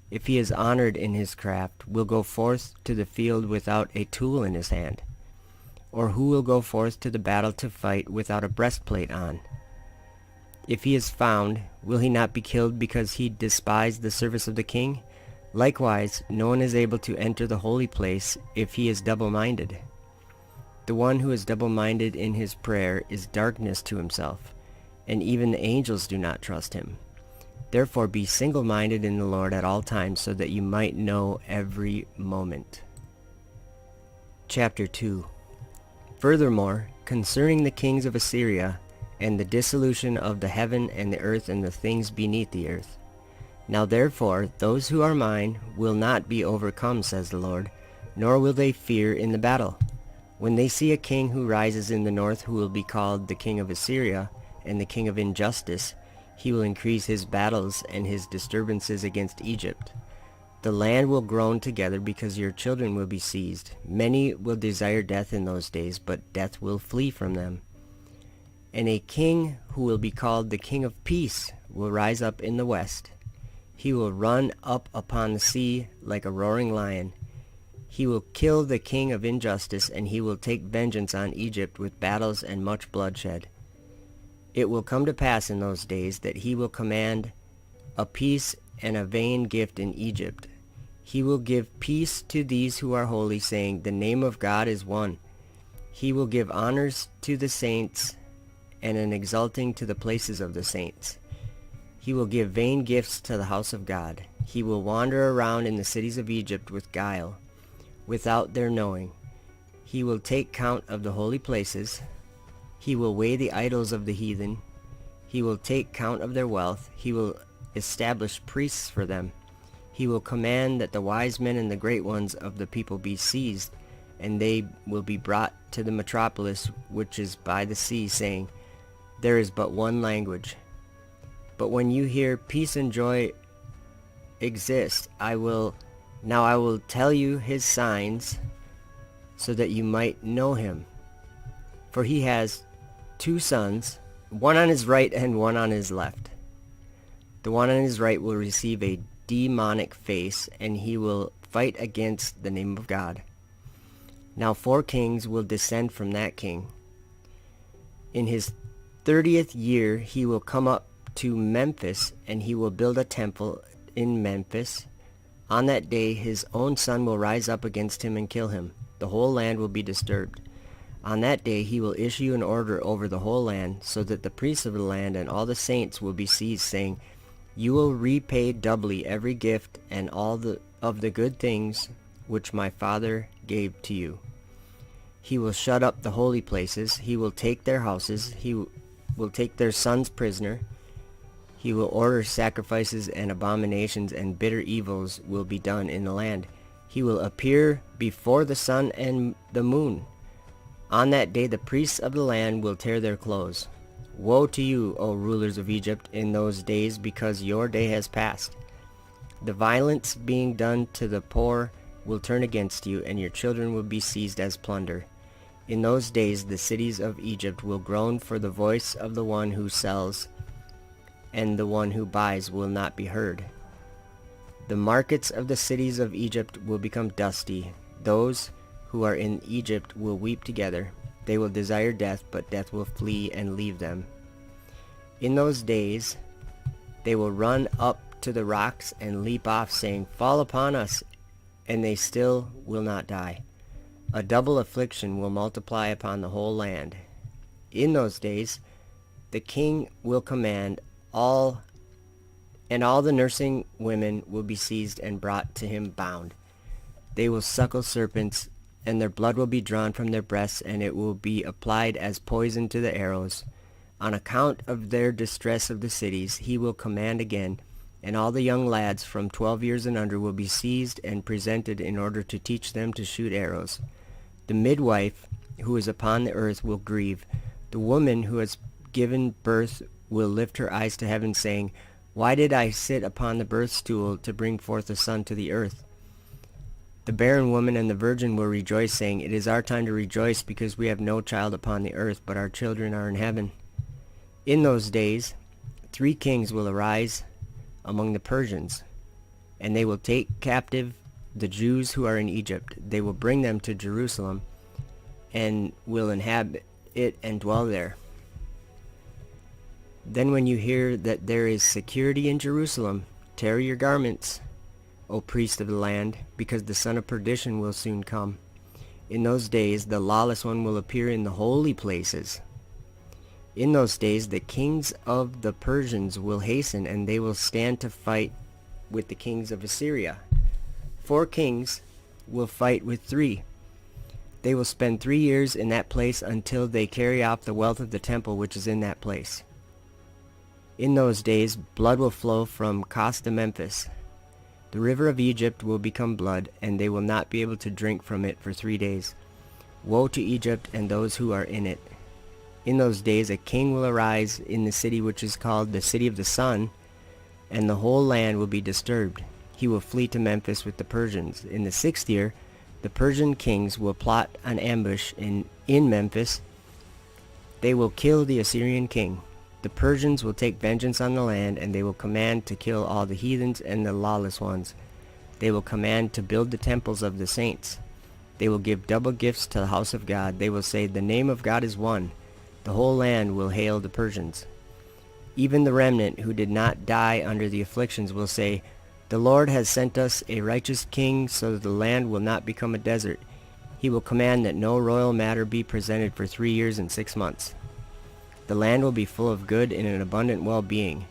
if he is honored in his craft, will go forth to the field without a tool in his hand? Or who will go forth to the battle to fight without a breastplate on? If he is found, will he not be killed because he despised the service of the king? Likewise, no one is able to enter the holy place if he is double-minded. The one who is double-minded in his prayer is darkness to himself, and even the angels do not trust him. Therefore be single-minded in the Lord at all times, so that you might know every moment. Chapter 2. Furthermore, concerning the kings of Assyria, and the dissolution of the heaven and the earth and the things beneath the earth. Now therefore, those who are mine will not be overcome, says the Lord, nor will they fear in the battle. When they see a king who rises in the north, who will be called the king of Assyria, and the king of injustice, he will increase his battles and his disturbances against Egypt. The land will groan together because your children will be seized. Many will desire death in those days, but death will flee from them. And a king who will be called the king of peace will rise up in the west. He will run up upon the sea like a roaring lion. He will kill the king of injustice, and he will take vengeance on Egypt with battles and much bloodshed. It will come to pass in those days that he will command a peace and a vain gift in Egypt. He will give peace to these who are holy, saying, the name of God is one. He will give honors to the saints and an exalting to the places of the saints. He will give vain gifts to the house of God. He will wander around in the cities of Egypt with guile, without their knowing. He will take count of the holy places. He will weigh the idols of the heathen. He will take count of their wealth. He will establish priests for them. He will command that the wise men and the great ones of the people be seized, and they will be brought to the metropolis which is by the sea, saying, there is but one language. But when you hear peace and joy exist, I will tell you his signs, so that you might know him. For he has 2 sons, one on his right and one on his left. The one on his right will receive a demonic face, and he will fight against the name of God. Now 4 kings will descend from that king. In his 30th year he will come up to Memphis, and he will build a temple in Memphis. On that day his own son will rise up against him and kill him. The whole land will be disturbed. On that day he will issue an order over the whole land, so that the priests of the land and all the saints will be seized, saying, you will repay doubly every gift and all of the good things which my father gave to you. He will shut up the holy places. He will take their houses. He will take their sons prisoner. He will order sacrifices and abominations, and bitter evils will be done in the land. He will appear before the sun and the moon. On that day the priests of the land will tear their clothes. Woe to you, O rulers of Egypt, in those days, because your day has passed. The violence being done to the poor will turn against you, and your children will be seized as plunder. In those days the cities of Egypt will groan for the voice of the one who sells, and the one who buys will not be heard. The markets of the cities of Egypt will become dusty. Those who are in Egypt will weep together. They will desire death, but death will flee and leave them. In those days they will run up to the rocks and leap off, saying, fall upon us, and they still will not die. A double affliction will multiply upon the whole land. In those days the king will command all the nursing women will be seized and brought to him bound. They will suckle serpents, and their blood will be drawn from their breasts, and it will be applied as poison to the arrows. On account of their distress of the cities, he will command again, and all the young lads from 12 years and under will be seized and presented in order to teach them to shoot arrows. The midwife who is upon the earth will grieve. The woman who has given birth will lift her eyes to heaven, saying, why did I sit upon the birth stool to bring forth a son to the earth? The barren woman and the virgin will rejoice, saying, it is our time to rejoice, because we have no child upon the earth, but our children are in heaven. In those days 3 kings will arise among the Persians, and they will take captive the Jews who are in Egypt. They will bring them to Jerusalem, and will inhabit it and dwell there. Then when you hear that there is security in Jerusalem, tear your garments, O priest of the land, because the son of perdition will soon come. In those days the lawless one will appear in the holy places. In those days the kings of the Persians will hasten, and they will stand to fight with the kings of Assyria. 4 kings will fight with 3. They will spend 3 years in that place until they carry off the wealth of the temple which is in that place. In those days blood will flow from Kos to Memphis. The river of Egypt will become blood, and they will not be able to drink from it for 3 days. Woe to Egypt and those who are in it. In those days a king will arise in the city which is called the City of the Sun, and the whole land will be disturbed. He will flee to Memphis with the Persians. In the 6th year the Persian kings will plot an ambush in Memphis. They will kill the Assyrian king. The Persians will take vengeance on the land, and they will command to kill all the heathens and the lawless ones. They will command to build the temples of the saints. They will give double gifts to the house of God. They will say, the name of God is one. The whole land will hail the Persians. Even the remnant who did not die under the afflictions will say, The Lord has sent us a righteous king so that the land will not become a desert. He will command that no royal matter be presented for 3 years and 6 months. The land will be full of good and an abundant well-being.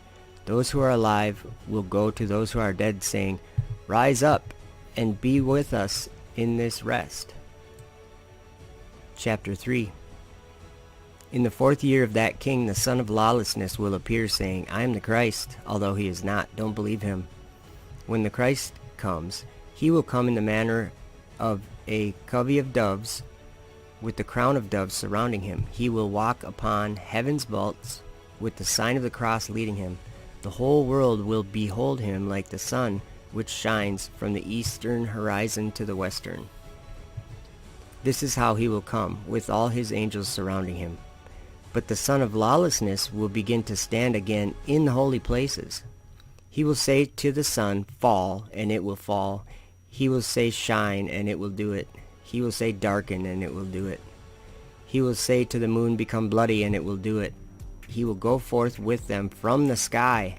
Those who are alive will go to those who are dead, saying, Rise up and be with us in this rest. Chapter 3. In the 4th year of that king, the son of lawlessness will appear, saying, I am the Christ, although he is not. Don't believe him. When the Christ comes, he will come in the manner of a covey of doves, with the crown of doves surrounding him. He will walk upon heaven's vaults, with the sign of the cross leading him. The whole world will behold him like the sun, which shines from the eastern horizon to the western. This is how he will come, with all his angels surrounding him. But the son of lawlessness will begin to stand again in the holy places. He will say to the sun, Fall, and it will fall. He will say, Shine, and it will do it. He will say, Darken, and it will do it. He will say to the moon, Become bloody, and it will do it. He will go forth with them from the sky.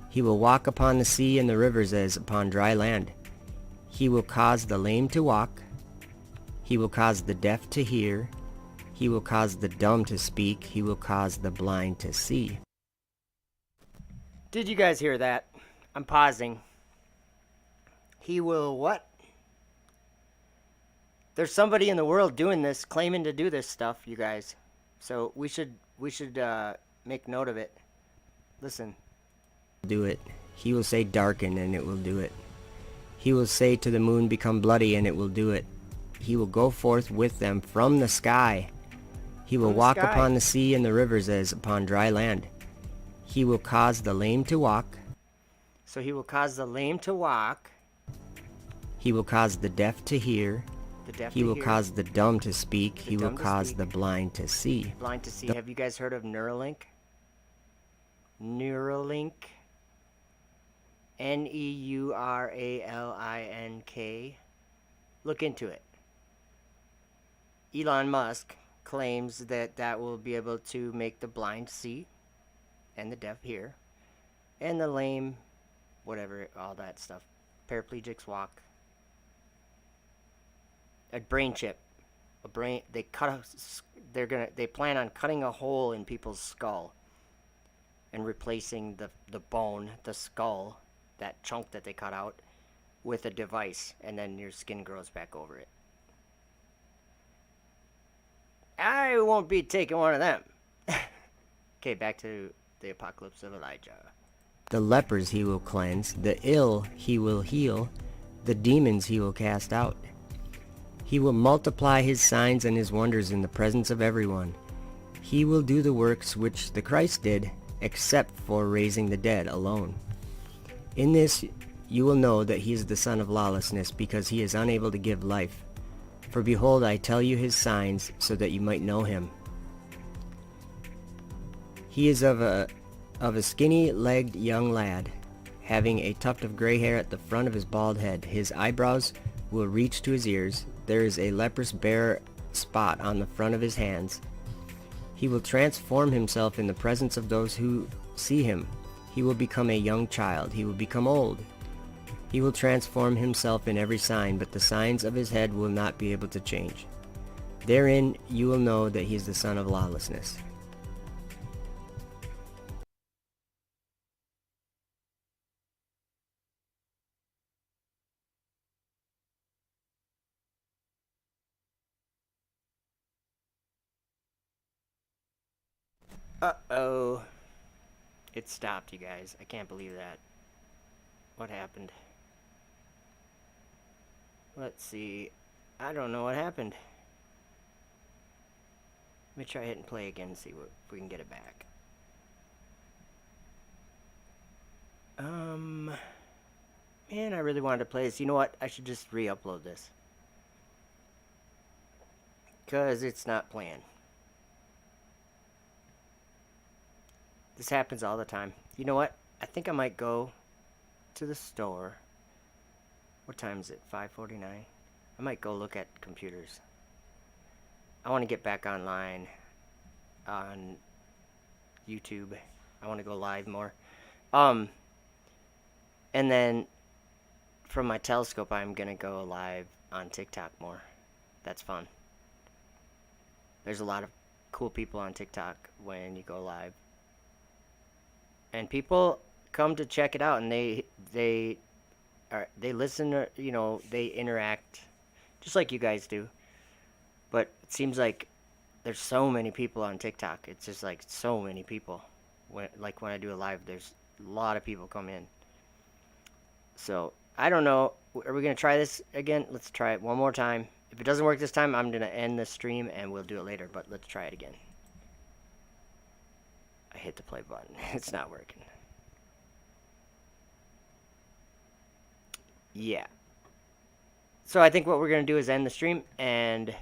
He will walk upon the sea and the rivers as upon dry land. He will cause the lame to walk. He will cause the deaf to hear. He will cause the dumb to speak. He will cause the blind to see. Did you guys hear that? I'm pausing. He will what? There's somebody in the world doing this, claiming to do this stuff, you guys. So we should make note of it. Listen. Do it. He will say darken, and it will do it. He will say to the moon, Become bloody, and it will do it. He will go forth with them from the sky. He will walk upon the sea and the rivers as upon dry land. He will cause the lame to walk. So he will cause the lame to walk. He will cause the deaf to hear. He will cause the dumb to speak. He will cause the blind to see. Blind to see. Have you guys heard of Neuralink? Neuralink. Neuralink. Look into it. Elon Musk claims that that will be able to make the blind see and the deaf hear and the lame, whatever, all that stuff, paraplegics walk. A brain chip, they plan on cutting a hole in people's skull and replacing the bone, the skull, that chunk that they cut out, with a device, and then your skin grows back over it. I won't be taking one of them. Okay, back to the apocalypse of Elijah. The lepers he will cleanse, the ill he will heal, the demons he will cast out. He will multiply his signs and his wonders in the presence of everyone. He will do the works which the Christ did, except for raising the dead alone. In this you will know that he is the son of lawlessness, because he is unable to give life. For behold, I tell you his signs, so that you might know him. He is of a skinny-legged young lad, having a tuft of gray hair at the front of his bald head. His eyebrows will reach to his ears. There is a leprous bare spot on the front of his hands. He will transform himself in the presence of those who see him. He will become a young child. He will become old. He will transform himself in every sign, but the signs of his head will not be able to change. Therein you will know that he is the son of lawlessness. Uh-oh. It stopped, you guys. I can't believe that. What happened? Let's see. I don't know what happened. Let me try hitting play again and see if we can get it back. Man, I really wanted to play this. You know what? I should just re-upload this. Because it's not playing. This happens all the time. You know what? I think I might go to the store. What time is it? 5:49. I might go look at computers. I want to get back online on YouTube. I want to go live more. And then from my telescope, I'm going to go live on TikTok more. That's fun. There's a lot of cool people on TikTok when you go live. And people come to check it out, and they listen, or, you know, they interact just like you guys do. But it seems like there's so many people on TikTok. It's just like so many people. When I do a live, there's a lot of people come in. So I don't know. Are we gonna try this again? Let's try it one more time. If it doesn't work this time, I'm gonna end the stream and we'll do it later. But let's try it again. I hit the play button. It's not working. Yeah. So I think what we're going to do is end the stream, and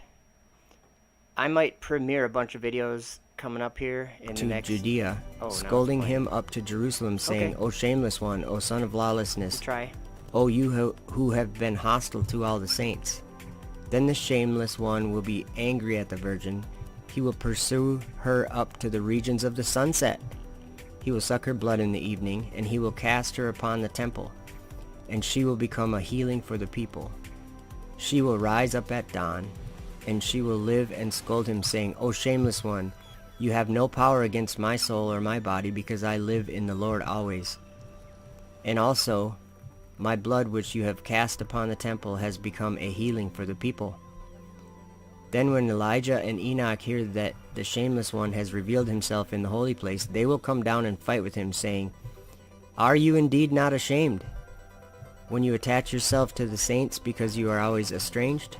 I might premiere a bunch of videos coming up here in the next... Judea, Oh, scolding him up to Jerusalem, saying, Okay. O shameless one, O son of lawlessness, Try. O you who have been hostile to all the saints. Then the shameless one will be angry at the virgin. He will pursue her up to the regions of the sunset. He will suck her blood in the evening, and he will cast her upon the temple, and she will become a healing for the people. She will rise up at dawn, and she will live and scold him, saying, O shameless one, you have no power against my soul or my body, because I live in the Lord always. And also, my blood which you have cast upon the temple has become a healing for the people. Then when Elijah and Enoch hear that the shameless one has revealed himself in the holy place, they will come down and fight with him, saying, Are you indeed not ashamed, when you attach yourself to the saints, because you are always estranged?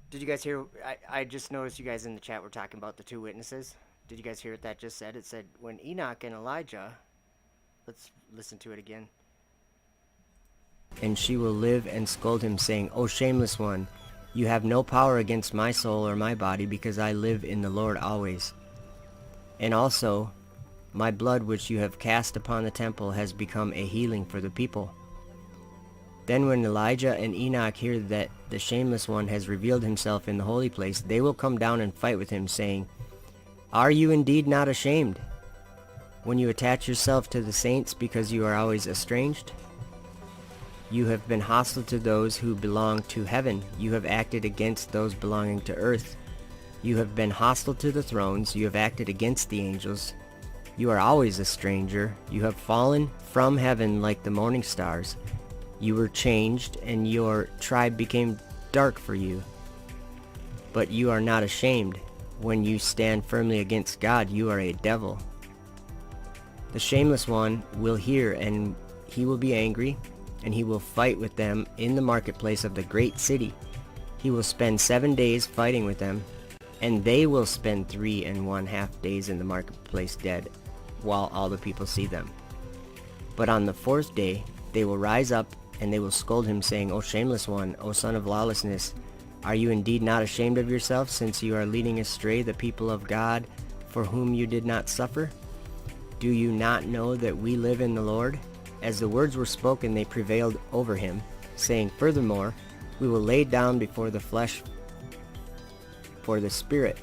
Did you guys hear? I just noticed you guys in the chat were talking about the two witnesses. Did you guys hear what that just said? It said, when Enoch and Elijah... Let's listen to it again. And she will live and scold him, saying, O shameless one, you have no power against my soul or my body, because I live in the Lord always. And also, my blood which you have cast upon the temple has become a healing for the people. Then when Elijah and Enoch hear that the shameless one has revealed himself in the holy place, they will come down and fight with him, saying, Are you indeed not ashamed, when you attach yourself to the saints, because you are always estranged? You have been hostile to those who belong to heaven. You have acted against those belonging to earth. You have been hostile to the thrones. You have acted against the angels. You are always a stranger. You have fallen from heaven like the morning stars. You were changed, and your tribe became dark for you. But you are not ashamed. When you stand firmly against God, you are a devil. The shameless one will hear, and he will be angry, and he will fight with them in the marketplace of the great city. He will spend 7 days fighting with them, and they will spend 3½ days in the marketplace dead, while all the people see them. But on the 4th day they will rise up, and they will scold him, saying, O shameless one, O son of lawlessness, are you indeed not ashamed of yourself, since you are leading astray the people of God, for whom you did not suffer? Do you not know that we live in the Lord? As the words were spoken, they prevailed over him, saying, Furthermore, we will lay down before the flesh for the spirit,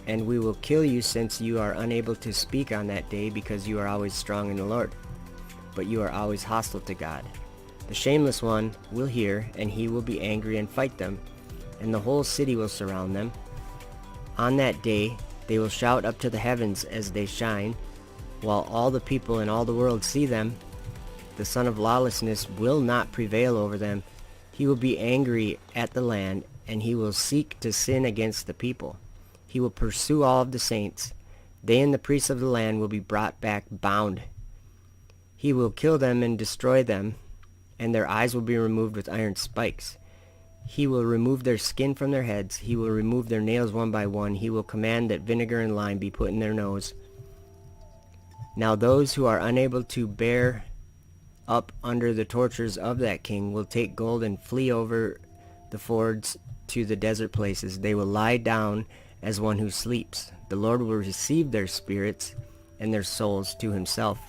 and we will kill you, since you are unable to speak on that day, because you are always strong in the Lord, but you are always hostile to God. The shameless one will hear, and he will be angry and fight them, and the whole city will surround them. On that day they will shout up to the heavens as they shine, while all the people in all the world see them. The son of lawlessness will not prevail over them. He will be angry at the land, and he will seek to sin against the people. He will pursue all of the saints. They and the priests of the land will be brought back bound. He will kill them and destroy them, and their eyes will be removed with iron spikes. He will remove their skin from their heads. He will remove their nails one by one. He will command that vinegar and lime be put in their nose. Now those who are unable to bear up under the tortures of that king will take gold and flee over the fords to the desert places. They will lie down as one who sleeps. The Lord will receive their spirits and their souls to himself.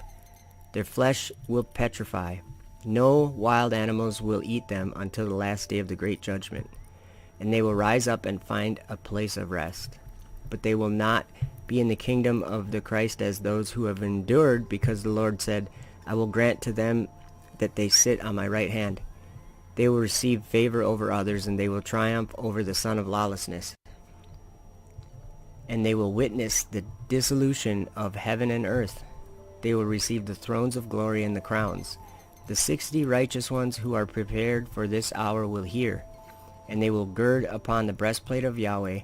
Their flesh will petrify. No wild animals will eat them until the last day of the great judgment. And they will rise up and find a place of rest. But they will not be in the kingdom of the Christ as those who have endured, because the Lord said, I will grant to them that they sit on my right hand. They will receive favor over others, and they will triumph over the son of lawlessness. And they will witness the dissolution of heaven and earth. They will receive the thrones of glory and the crowns. The 60 righteous ones who are prepared for this hour will hear, and they will gird upon the breastplate of Yahweh,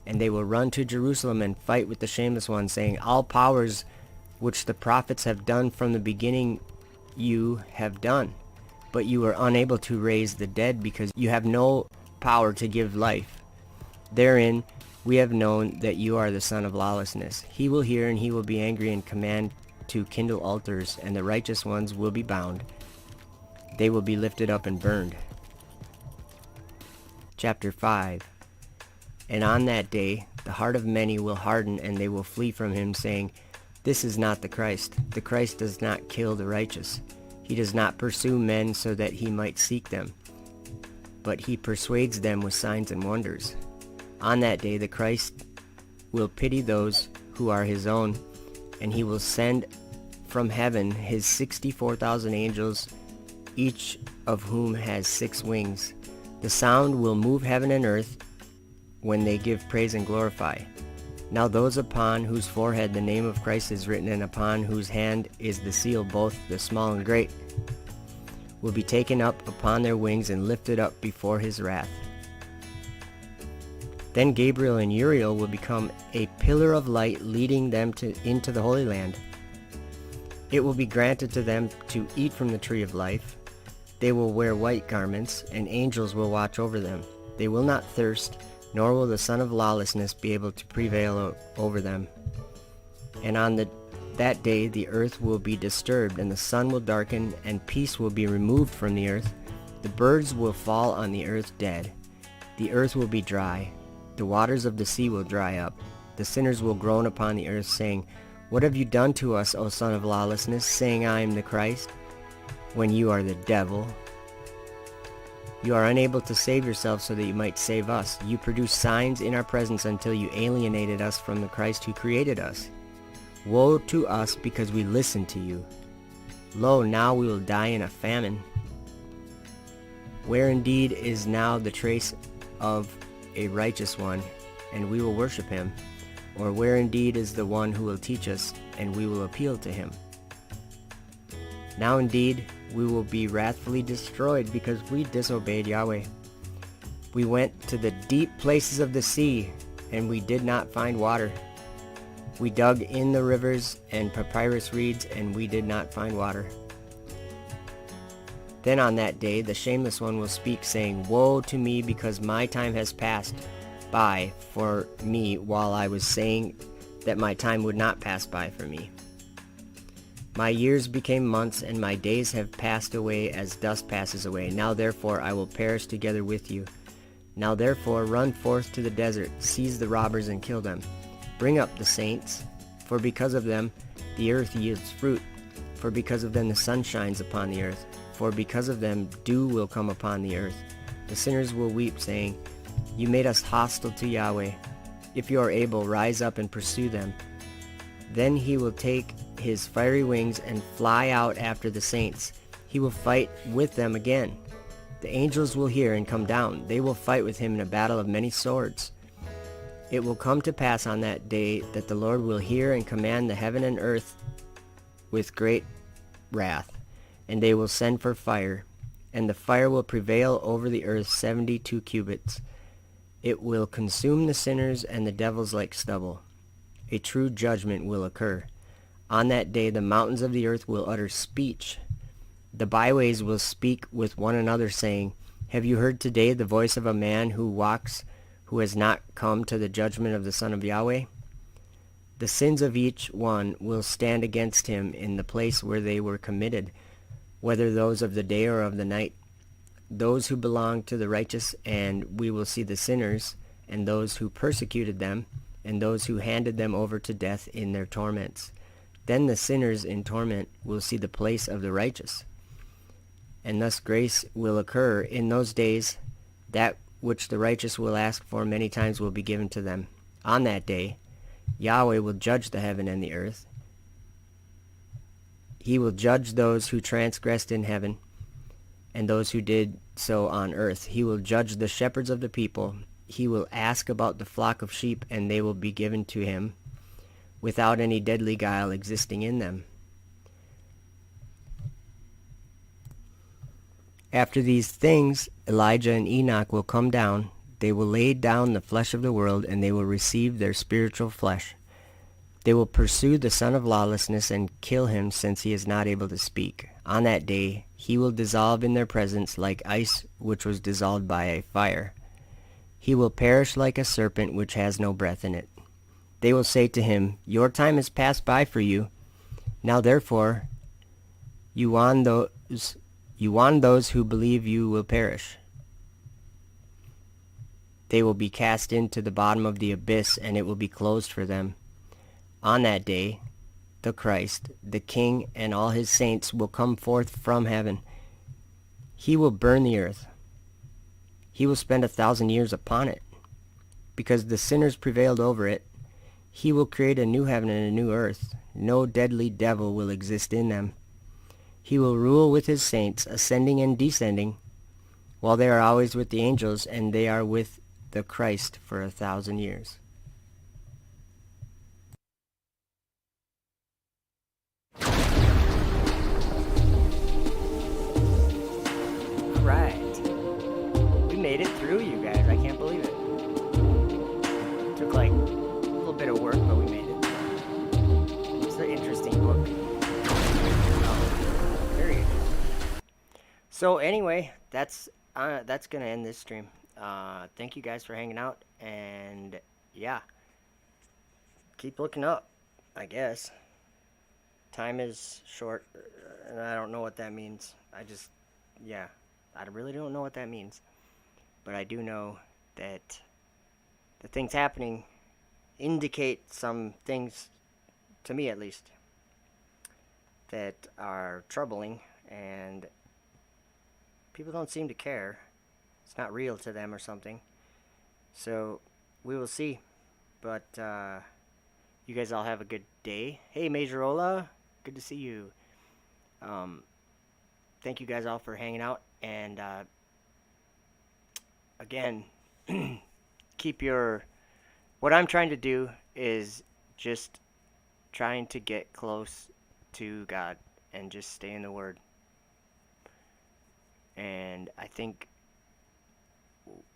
and they will run to Jerusalem and fight with the shameless one, saying, All powers which the prophets have done from the beginning you have done, but you are unable to raise the dead because you have no power to give life. Therein we have known that you are the son of lawlessness. He will hear, and he will be angry, and command to kindle altars, and the righteous ones will be bound. They will be lifted up and burned. Chapter 5. And on that day the heart of many will harden, and they will flee from him, saying, This is not the Christ. The Christ does not kill the righteous. He does not pursue men so that he might seek them, but he persuades them with signs and wonders. On that day the Christ will pity those who are his own, and he will send from heaven his 64,000 angels, each of whom has 6 wings. The sound will move heaven and earth when they give praise and glorify. Now those upon whose forehead the name of Christ is written, and upon whose hand is the seal, both the small and great, will be taken up upon their wings and lifted up before his wrath. Then Gabriel and Uriel will become a pillar of light, leading them into the Holy Land. It will be granted to them to eat from the tree of life. They will wear white garments, and angels will watch over them. They will not thirst, nor will the son of lawlessness be able to prevail over them. And on that day the earth will be disturbed, and the sun will darken, and peace will be removed from the earth. The birds will fall on the earth dead. The earth will be dry. The waters of the sea will dry up. The sinners will groan upon the earth, saying, What have you done to us, O son of lawlessness, saying, I am the Christ, when you are the devil? You are unable to save yourself so that you might save us. You produced signs in our presence until you alienated us from the Christ who created us. Woe to us because we listened to you. Lo, now we will die in a famine. Where indeed is now the trace of a righteous one, and we will worship him? Or where indeed is the one who will teach us, and we will appeal to him? Now indeed we will be wrathfully destroyed because we disobeyed Yahweh. We went to the deep places of the sea, and we did not find water. We dug in the rivers and papyrus reeds, and we did not find water. Then on that day the shameless one will speak, saying, Woe to me, because my time has passed by for me, while I was saying that my time would not pass by for me. My years became months, and my days have passed away as dust passes away. Now therefore I will perish together with you. Now therefore run forth to the desert, seize the robbers and kill them. Bring up the saints, for because of them the earth yields fruit. For because of them the sun shines upon the earth. For because of them dew will come upon the earth. The sinners will weep, saying, You made us hostile to Yahweh. If you are able, rise up and pursue them. Then he will take his fiery wings and fly out after the saints. He will fight with them again. The angels will hear and come down. They will fight with him in a battle of many swords. It will come to pass on that day that the Lord will hear and command the heaven and earth with great wrath, and they will send for fire, and the fire will prevail over the earth 72 cubits. It will consume the sinners and the devils like stubble. A true judgment will occur. On that day the mountains of the earth will utter speech. The byways will speak with one another, saying, Have you heard today the voice of a man who walks, who has not come to the judgment of the Son of Yahweh? The sins of each one will stand against him in the place where they were committed, whether those of the day or of the night. Those who belong to the righteous, and we will see the sinners, and those who persecuted them, and those who handed them over to death in their torments. Then the sinners in torment will see the place of the righteous. And thus grace will occur in those days. That which the righteous will ask for many times will be given to them. On that day Yahweh will judge the heaven and the earth. He will judge those who transgressed in heaven and those who did so on earth. He will judge the shepherds of the people. He will ask about the flock of sheep, and they will be given to him without any deadly guile existing in them. After these things, Elijah and Enoch will come down. They will lay down the flesh of the world, and they will receive their spiritual flesh. They will pursue the son of lawlessness and kill him, since he is not able to speak. On that day he will dissolve in their presence like ice which was dissolved by a fire. He will perish like a serpent which has no breath in it. They will say to him, Your time has passed by for you. Now therefore you warn those who believe you will perish. They will be cast into the bottom of the abyss, and it will be closed for them. On that day, the Christ, the King, and all his saints will come forth from heaven. He will burn the earth. He will spend 1,000 years upon it. Because the sinners prevailed over it, he will create a new heaven and a new earth. No deadly devil will exist in them. He will rule with his saints, ascending and descending, while they are always with the angels, and they are with the Christ for 1,000 years. Right. We made it through, you guys. I can't believe it. Took like a little bit of work, but we made it. It's an interesting book. Very interesting. So anyway, that's gonna end this stream. Thank you guys for hanging out, and yeah, keep looking up, I guess. Time is short, and I don't know what that means. I really don't know what that means. But I do know that the things happening indicate some things, to me at least, that are troubling, and people don't seem to care. It's not real to them or something. So, we will see. But, you guys all have a good day. Hey, Majorola, good to see you. Thank you guys all for hanging out, and again, what I'm trying to do is just trying to get close to God and just stay in the Word. And I think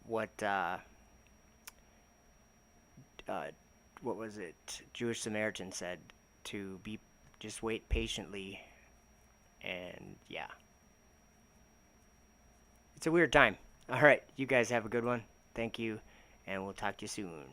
what was it, Jewish Samaritan said, to just wait patiently, and yeah. It's a weird time. Alright, you guys have a good one. Thank you, and we'll talk to you soon.